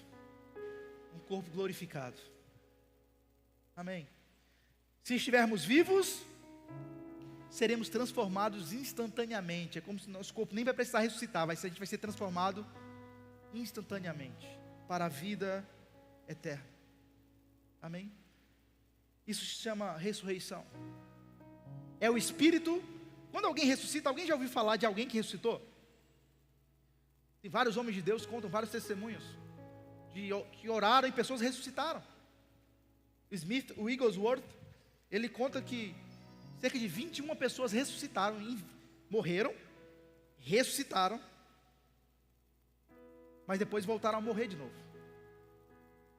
um corpo glorificado. Amém. Se estivermos vivos, seremos transformados instantaneamente. É como se nosso corpo nem vai precisar ressuscitar, a gente vai ser transformado instantaneamente para a vida eterna. Amém? Isso se chama ressurreição. É o Espírito. Quando alguém ressuscita, alguém já ouviu falar de alguém que ressuscitou? Tem vários homens de Deus contam vários testemunhos que oraram e pessoas ressuscitaram. O Wigglesworth, ele conta que cerca de 21 pessoas ressuscitaram, morreram, ressuscitaram, mas depois voltaram a morrer de novo.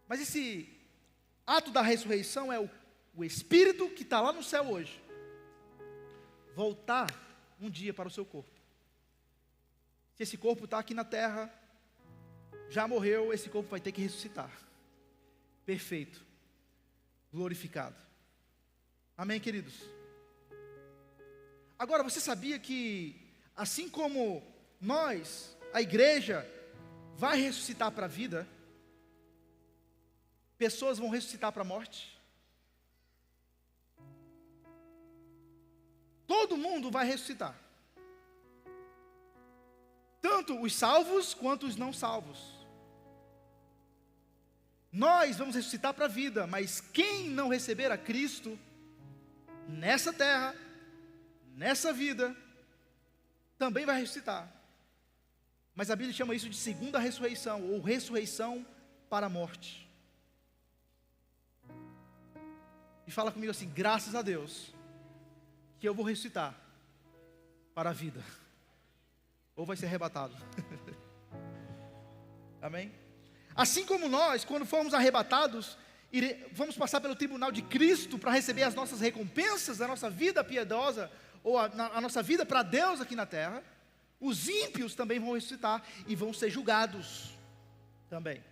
Mas esse ato da ressurreição é o Espírito que está lá no céu hoje voltar um dia para o seu corpo. Se esse corpo está aqui na terra, já morreu, esse corpo vai ter que ressuscitar, perfeito, glorificado. Amém, queridos? Agora, você sabia que assim como nós, a igreja, vai ressuscitar para a vida, pessoas vão ressuscitar para a morte? Todo mundo vai ressuscitar, tanto os salvos quanto os não salvos. Nós vamos ressuscitar para a vida, mas quem não receber a Cristo nessa terra, nessa vida, também vai ressuscitar. Mas a Bíblia chama isso de segunda ressurreição, ou ressurreição para a morte. E fala comigo assim: graças a Deus, que eu vou ressuscitar para a vida. Ou vai ser arrebatado. Amém? Assim como nós, quando formos arrebatados, vamos passar pelo tribunal de Cristo para receber as nossas recompensas, a nossa vida piedosa, ou a nossa vida para Deus aqui na terra, os ímpios também vão ressuscitar e vão ser julgados também.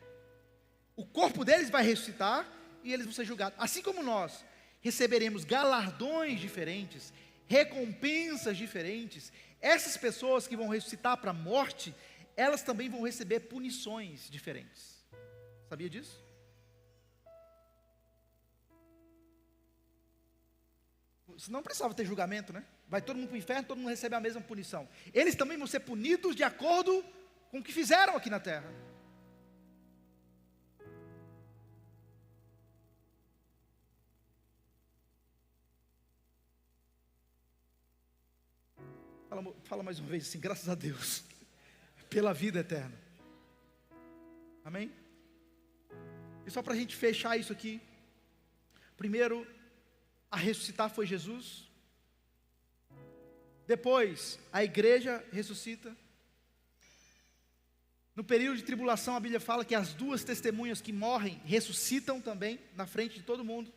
O corpo deles vai ressuscitar e eles vão ser julgados. Assim como nós receberemos galardões diferentes, recompensas diferentes, essas pessoas que vão ressuscitar para a morte, elas também vão receber punições diferentes. Sabia disso? Senão não precisava ter julgamento, né? Vai todo mundo para o inferno, todo mundo recebe a mesma punição. Eles também vão ser punidos de acordo com o que fizeram aqui na terra. Fala mais uma vez assim: graças a Deus pela vida eterna. Amém? E só para a gente fechar isso aqui, primeiro, a ressuscitar foi Jesus. Depois, a igreja ressuscita. No período de tribulação, a Bíblia fala que as duas testemunhas que morrem ressuscitam também, na frente de todo mundo.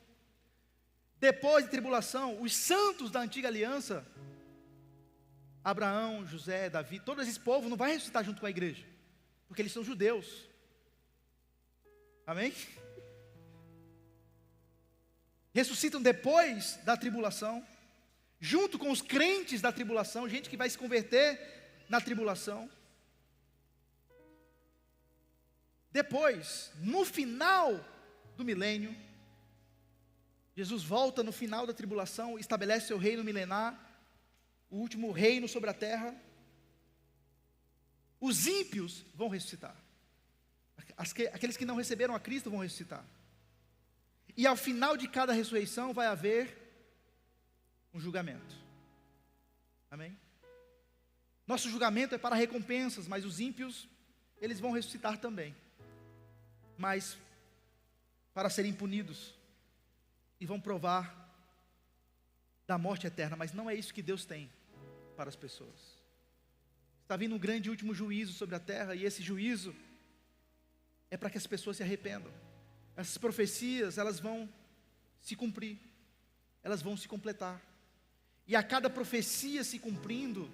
Depois de tribulação, os santos da antiga aliança, Abraão, José, Davi, todo esse povo não vai ressuscitar junto com a igreja, porque eles são judeus. Amém? Ressuscitam depois da tribulação, junto com os crentes da tribulação, gente que vai se converter na tribulação. Depois, no final do milênio, Jesus volta no final da tribulação, estabelece seu reino milenar, o último reino sobre a terra. Os ímpios vão ressuscitar. Aqueles que não receberam a Cristo vão ressuscitar. E ao final de cada ressurreição vai haver um julgamento. Amém? Nosso julgamento é para recompensas, mas os ímpios, eles vão ressuscitar também, mas para serem punidos, e vão provar da morte eterna. Mas não é isso que Deus tem para as pessoas. Está vindo um grande último juízo sobre a terra, e esse juízo é para que as pessoas se arrependam. Essas profecias, elas vão se cumprir, elas vão se completar, e a cada profecia se cumprindo,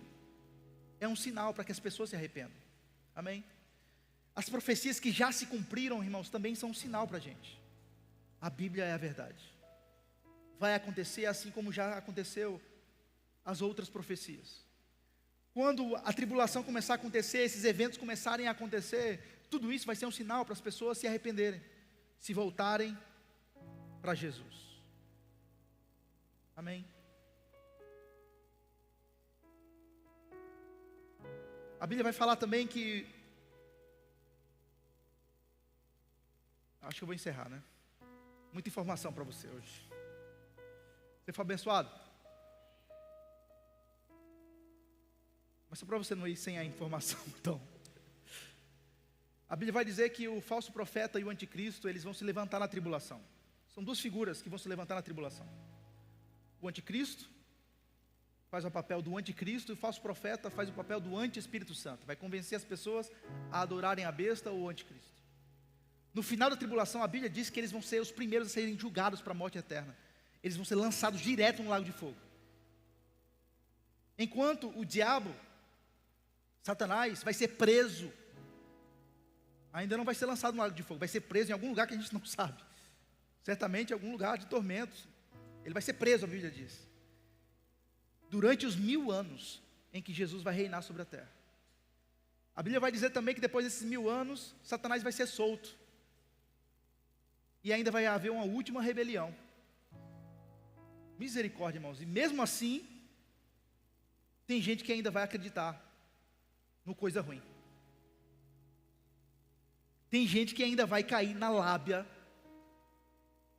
é um sinal para que as pessoas se arrependam. Amém? As profecias que já se cumpriram, irmãos, também são um sinal para a gente. A Bíblia é a verdade. Vai acontecer assim como já aconteceu as outras profecias. Quando a tribulação começar a acontecer, esses eventos começarem a acontecer, tudo isso vai ser um sinal para as pessoas se arrependerem, se voltarem para Jesus. Amém? A Bíblia vai falar também que... Acho que eu vou encerrar, né? Muita informação para você hoje. Você foi abençoado? Mas só para você não ir sem a informação, então. A Bíblia vai dizer que o falso profeta e o anticristo, eles vão se levantar na tribulação. São duas figuras que vão se levantar na tribulação. O anticristo faz o papel do anticristo, e o falso profeta faz o papel do anti-Espírito Santo. Vai convencer as pessoas a adorarem a besta ou o anticristo. No final da tribulação, a Bíblia diz que eles vão ser os primeiros a serem julgados para a morte eterna. Eles vão ser lançados direto no lago de fogo. Enquanto o diabo, Satanás, vai ser preso. Ainda não vai ser lançado no lago de fogo, vai ser preso em algum lugar que a gente não sabe. Certamente em algum lugar de tormentos. Ele vai ser preso, a Bíblia diz, durante os 1000 anos em que Jesus vai reinar sobre a terra. A Bíblia vai dizer também que depois desses 1000 anos, Satanás vai ser solto. E ainda vai haver uma última rebelião. Misericórdia, irmãos. E mesmo assim, tem gente que ainda vai acreditar no coisa ruim. Tem gente que ainda vai cair na lábia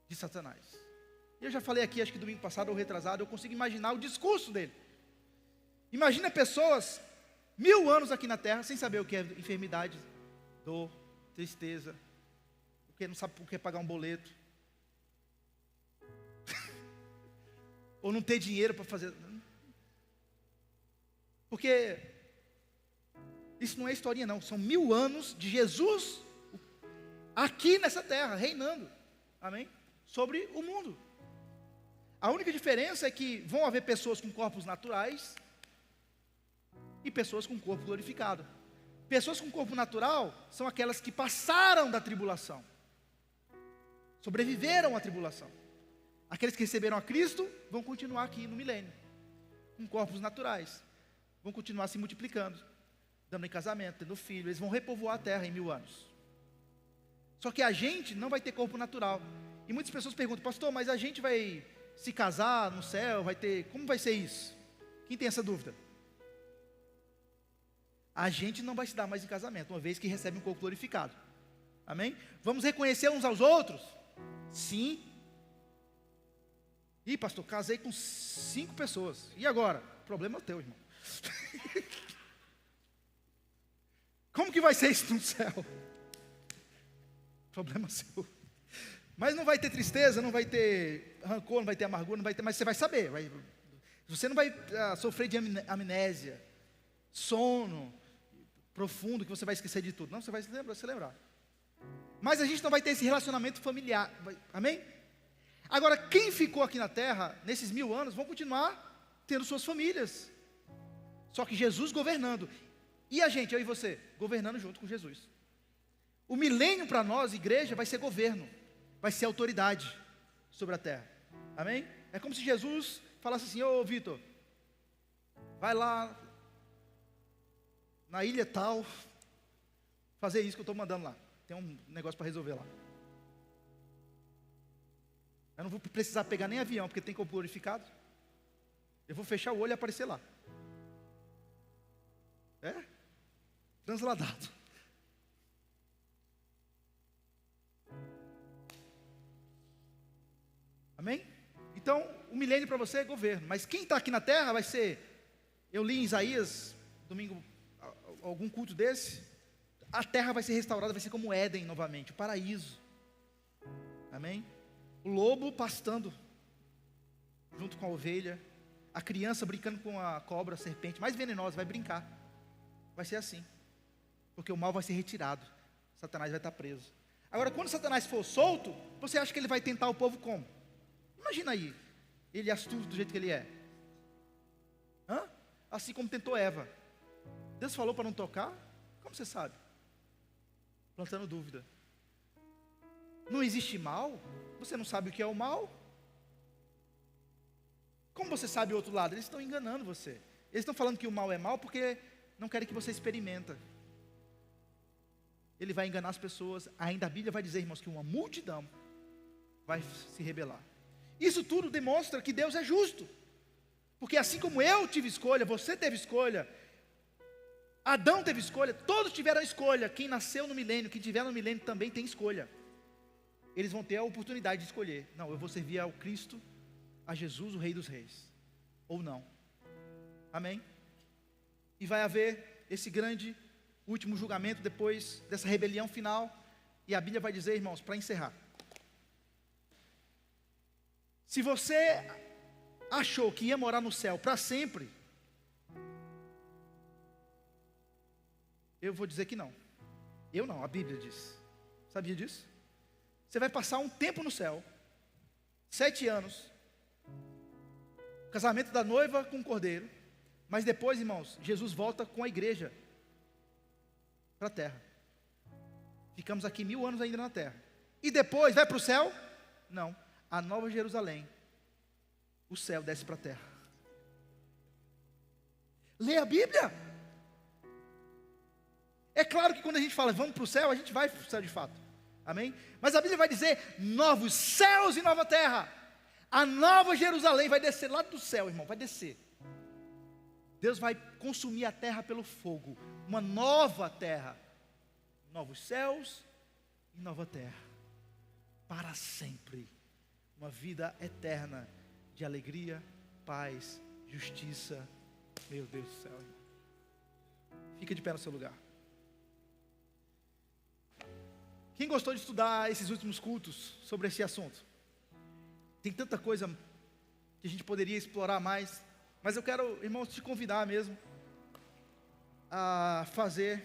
de Satanás. Eu já falei aqui, acho que domingo passado ou retrasado, eu consigo imaginar o discurso dele. Imagina pessoas 1000 anos aqui na terra sem saber o que é enfermidade, dor, tristeza, porque não sabe por que pagar um boleto, ou não ter dinheiro para fazer, porque isso não é historinha não, são 1000 anos de Jesus aqui nessa terra, reinando, amém? Sobre o mundo. A única diferença é que vão haver pessoas com corpos naturais e pessoas com corpo glorificado. Pessoas com corpo natural são aquelas que passaram da tribulação, sobreviveram à tribulação. Aqueles que receberam a Cristo vão continuar aqui no milênio, com corpos naturais, vão continuar se multiplicando, dando em casamento, tendo filho, eles vão repovoar a terra em 1000 anos. Só que a gente não vai ter corpo natural. E muitas pessoas perguntam, pastor, mas a gente vai se casar no céu, vai ter, como vai ser isso? Quem tem essa dúvida? A gente não vai se dar mais em casamento, uma vez que recebe um corpo glorificado, amém? Vamos reconhecer uns aos outros? Sim. Ih, pastor, casei com 5 pessoas, e agora? O problema é teu, irmão. Como que vai ser isso no céu? Problema seu. Mas não vai ter tristeza, não vai ter rancor, não vai ter amargura, não vai ter, mas você vai saber. Você não vai sofrer de amnésia, sono profundo, que você vai esquecer de tudo. Não, você vai se lembrar. Mas a gente não vai ter esse relacionamento familiar, amém? Agora, quem ficou aqui na terra, nesses 1000 anos, vão continuar tendo suas famílias. Só que Jesus governando. E a gente, eu e você, governando junto com Jesus. O milênio para nós, igreja, vai ser governo, vai ser autoridade sobre a terra, amém? É como se Jesus falasse assim, ô Vitor, vai lá na ilha tal, fazer isso que eu estou mandando lá, tem um negócio para resolver lá. Eu não vou precisar pegar nem avião, porque tem corpo glorificado, eu vou fechar o olho e aparecer lá, transladado. Amém? Então, o milênio para você é governo. Mas quem está aqui na terra vai ser... Eu li em Isaías, domingo, algum culto desse. A terra vai ser restaurada, vai ser como Éden novamente, o paraíso. Amém? O lobo pastando junto com a ovelha. A criança brincando com a cobra, a serpente mais venenosa, vai brincar. Vai ser assim. Porque o mal vai ser retirado. Satanás vai estar preso. Agora, quando Satanás for solto, você acha que ele vai tentar o povo como? Imagina aí, ele astuto do jeito que ele é. Assim como tentou Eva. Deus falou para não tocar? Como você sabe? Plantando dúvida. Não existe mal? Você não sabe o que é o mal? Como você sabe o outro lado? Eles estão enganando você. Eles estão falando que o mal é mal porque não querem que você experimenta. Ele vai enganar as pessoas. Ainda a Bíblia vai dizer, irmãos, que uma multidão vai se rebelar. Isso tudo demonstra que Deus é justo, porque assim como eu tive escolha, você teve escolha, Adão teve escolha, todos tiveram escolha. Quem nasceu no milênio, quem tiver no milênio também tem escolha. Eles vão ter a oportunidade de escolher. Não, eu vou servir ao Cristo, a Jesus, o Rei dos Reis, ou não. Amém? E vai haver esse grande último julgamento depois dessa rebelião final. E a Bíblia vai dizer, irmãos, para encerrar, se você achou que ia morar no céu para sempre, eu vou dizer que não. Eu não, a Bíblia diz. Sabia disso? Você vai passar um tempo no céu, 7 anos, casamento da noiva com o cordeiro, mas depois, irmãos, Jesus volta com a igreja para a terra. Ficamos aqui 1000 anos ainda na terra. E depois vai para o céu? Não. A Nova Jerusalém, o céu desce para a terra. Lê a Bíblia. É claro que quando a gente fala vamos para o céu, a gente vai para o céu de fato, amém? Mas a Bíblia vai dizer novos céus e nova terra. A Nova Jerusalém vai descer lá do céu, irmão, vai descer. Deus vai consumir a terra pelo fogo, uma nova terra, novos céus e nova terra, para sempre. Uma vida eterna de alegria, paz, justiça Meu Deus do céu. Fica de pé no seu lugar. Quem gostou de estudar esses últimos cultos sobre esse assunto? Tem tanta coisa que a gente poderia explorar mais, mas eu quero, irmãos, te convidar mesmo a fazer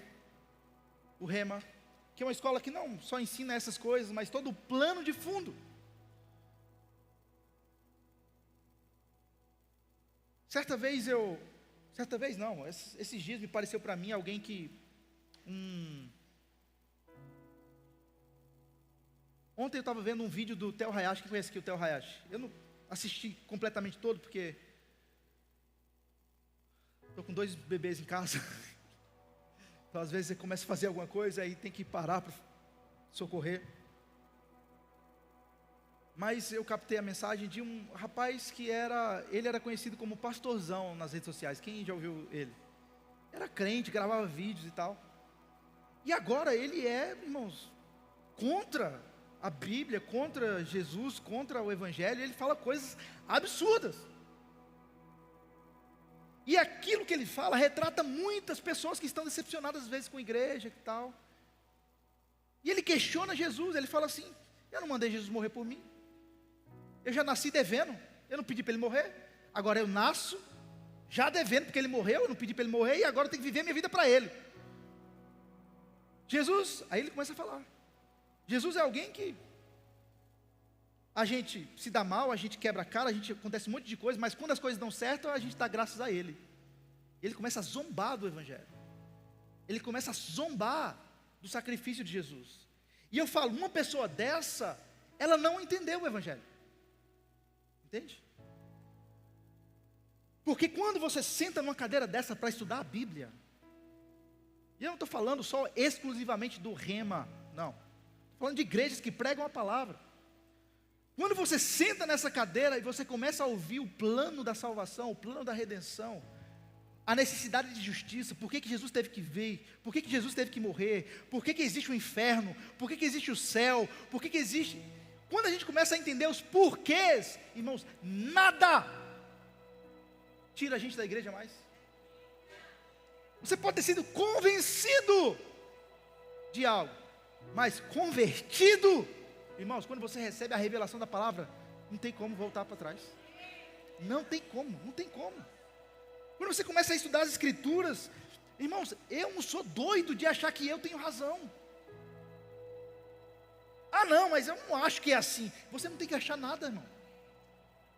o Rema, que é uma escola que não só ensina essas coisas, mas todo o plano de fundo. Certa vez não, esses dias me pareceu para mim alguém que, ontem eu estava vendo um vídeo do Theo Hayashi. Quem conhece aqui o Theo Hayashi? Eu não assisti completamente todo, porque estou com 2 bebês em casa. Então às vezes você começa a fazer alguma coisa, aí tem que parar para socorrer. Mas eu captei a mensagem de um rapaz que ele era conhecido como pastorzão nas redes sociais. Quem já ouviu ele? Era crente, gravava vídeos e tal. E agora ele é, irmãos, contra a Bíblia, contra Jesus, contra o Evangelho. Ele fala coisas absurdas. E aquilo que ele fala retrata muitas pessoas que estão decepcionadas às vezes com a igreja e tal. E ele questiona Jesus, ele fala assim: eu não mandei Jesus morrer por mim. Eu já nasci devendo, eu não pedi para ele morrer. Agora eu nasço já devendo, porque ele morreu, eu não pedi para ele morrer, e agora eu tenho que viver minha vida para ele. Jesus, aí ele começa a falar. Jesus é alguém que a gente se dá mal, a gente quebra a cara, acontece um monte de coisa, mas quando as coisas dão certo, a gente dá graças a ele. Ele começa a zombar do Evangelho. Ele começa a zombar do sacrifício de Jesus. E eu falo, uma pessoa dessa, ela não entendeu o Evangelho. Entende? Porque quando você senta numa cadeira dessa para estudar a Bíblia, e eu não estou falando só exclusivamente do Rema, não. Estou falando de igrejas que pregam a palavra. Quando você senta nessa cadeira e você começa a ouvir o plano da salvação, o plano da redenção, a necessidade de justiça, por que Jesus teve que vir, por que Jesus teve que morrer, por que existe o inferno, por que existe o céu, por que existe... Quando a gente começa a entender os porquês, irmãos, nada tira a gente da igreja mais. Você pode ter sido convencido de algo, mas convertido, irmãos, quando você recebe a revelação da palavra, não tem como voltar para trás. Não tem como. Quando você começa a estudar as escrituras, irmãos, eu não sou doido de achar que eu tenho razão. Ah não, mas eu não acho que é assim. Você não tem que achar nada, irmão.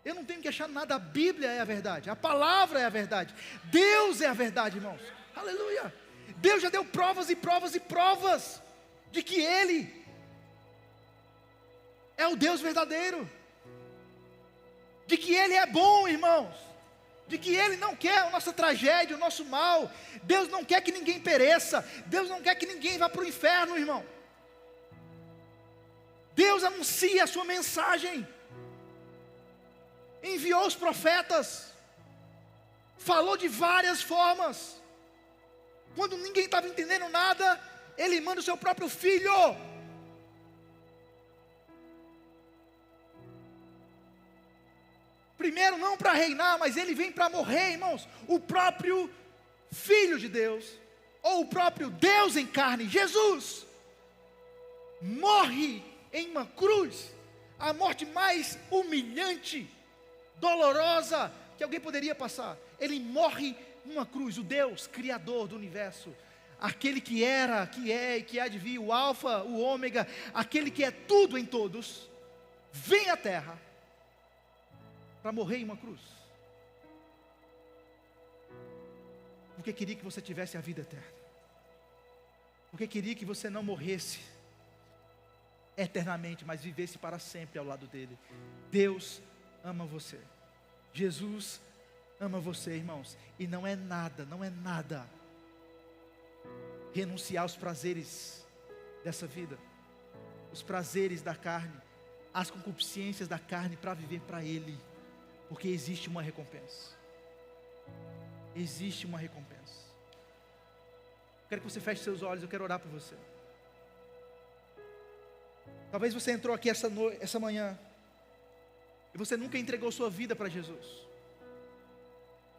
Eu não tenho que achar nada. A Bíblia é a verdade, a palavra é a verdade, Deus é a verdade, irmãos. Aleluia. Deus já deu provas e provas e provas de que Ele é o Deus verdadeiro, de que Ele é bom, irmãos, de que Ele não quer a nossa tragédia, o nosso mal. Deus não quer que ninguém pereça, Deus não quer que ninguém vá para o inferno, irmão. Deus anuncia a sua mensagem, enviou os profetas, falou de várias formas. Quando ninguém estava entendendo nada, Ele manda o seu próprio Filho. Primeiro não para reinar, mas Ele vem para morrer, irmãos. O próprio Filho de Deus, ou o próprio Deus em carne, Jesus, morre em uma cruz, a morte mais humilhante, dolorosa que alguém poderia passar. Ele morre numa cruz, o Deus Criador do universo, aquele que era, que é e que há de vir, o Alfa, o Ômega, aquele que é tudo em todos, vem à terra para morrer em uma cruz, porque queria que você tivesse a vida eterna, porque queria que você não morresse eternamente, mas vivesse para sempre ao lado dele. Deus ama você, Jesus ama você, irmãos, e não é nada renunciar aos prazeres dessa vida, os prazeres da carne, as concupiscências da carne, para viver para Ele, porque existe uma recompensa. Existe uma recompensa. Quero que você feche seus olhos, eu quero orar por você. Talvez você entrou aqui essa manhã e você nunca entregou sua vida para Jesus.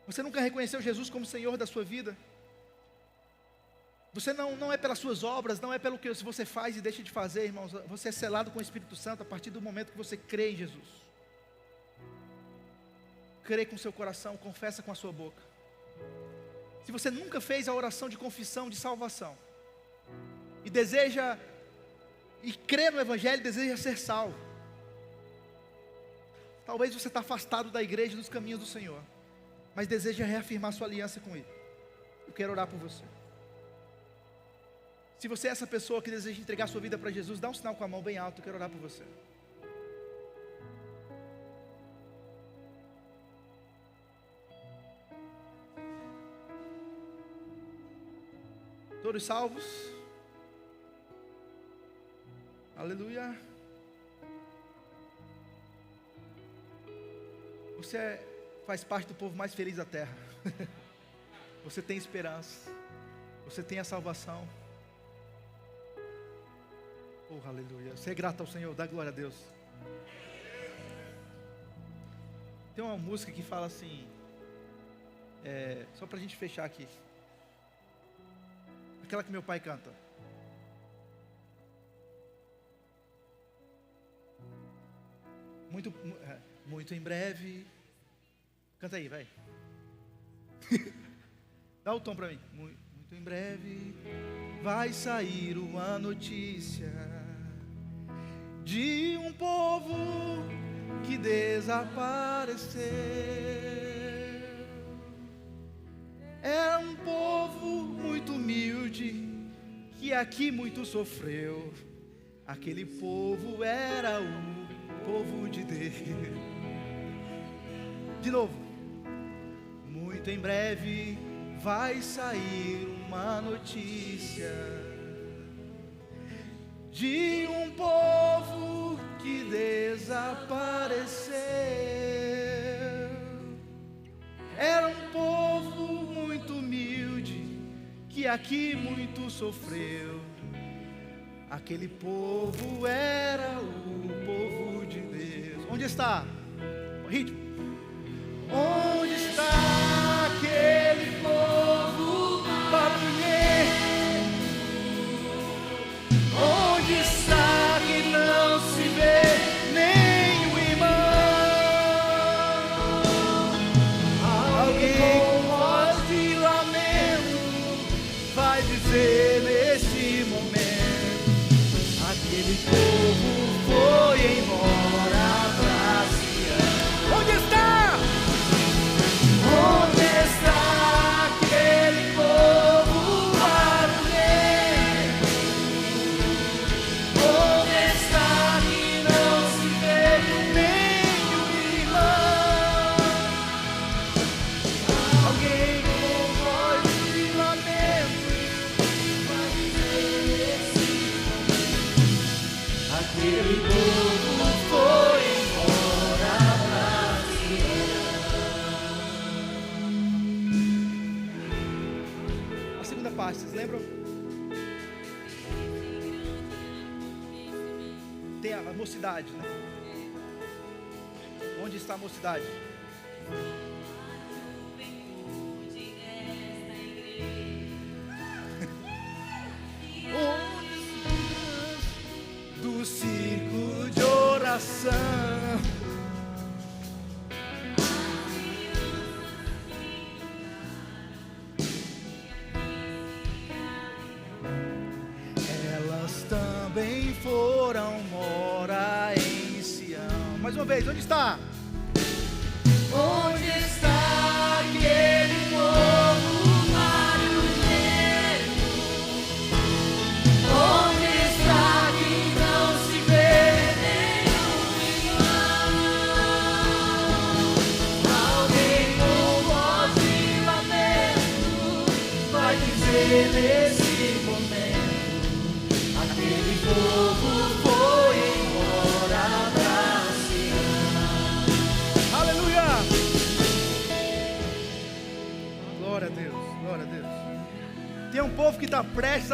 Você nunca reconheceu Jesus como Senhor da sua vida? Você não é pelas suas obras, não é pelo que você faz e deixa de fazer, irmãos. Você é selado com o Espírito Santo a partir do momento que você crê em Jesus. Crê com seu coração, confessa com a sua boca. Se você nunca fez a oração de confissão de salvação, e deseja, e crê no Evangelho, deseja ser salvo, talvez você está afastado da igreja e dos caminhos do Senhor, mas deseja reafirmar sua aliança com Ele. Eu quero orar por você. Se você é essa pessoa que deseja entregar sua vida para Jesus, dá um sinal com a mão bem alto, eu quero orar por você. Todos salvos? Aleluia. Você faz parte do povo mais feliz da terra. Você tem esperança. Você tem a salvação. Oh, aleluia. Você é grato ao Senhor, dá glória a Deus. Tem uma música que fala assim, só para a gente fechar aqui. Aquela que meu pai canta. Muito em breve. Canta aí, vai. Dá o tom para mim. Muito em breve vai sair uma notícia de um povo que desapareceu. É um povo muito humilde que aqui muito sofreu. Aquele povo era o povo de Deus. De novo. Muito em breve vai sair uma notícia de um povo que desapareceu. Era um povo muito humilde que aqui muito sofreu. Aquele povo era o povo de Deus. Onde está? O ritmo. Onde está aquele povo barulhento? Onde está que não se vê nem o irmão? Alguém com voz de lamento vai dizer neste momento: aquele povo foi embora pra Sião. Onde está? Onde está aquele povo barulhento? Onde está que não se vê nem o irmão? Alguém com voz de lamento vai dizer assim: aquele povo foi embora pra Sião. A segunda parte, vocês lembram? Tem a mocidade, né? Onde está a mocidade? Do círculo de oração. Elas também foram morar em Sião. Mais uma vez, onde está? Onde está aquele povo barulhento? Onde está que não se vê nenhum irmão? Alguém com voz de lamento vai dizer nesse momento: aquele povo foi embora pra Sião. Aleluia! Glória a Deus, glória a Deus. Tem um povo que está prestes a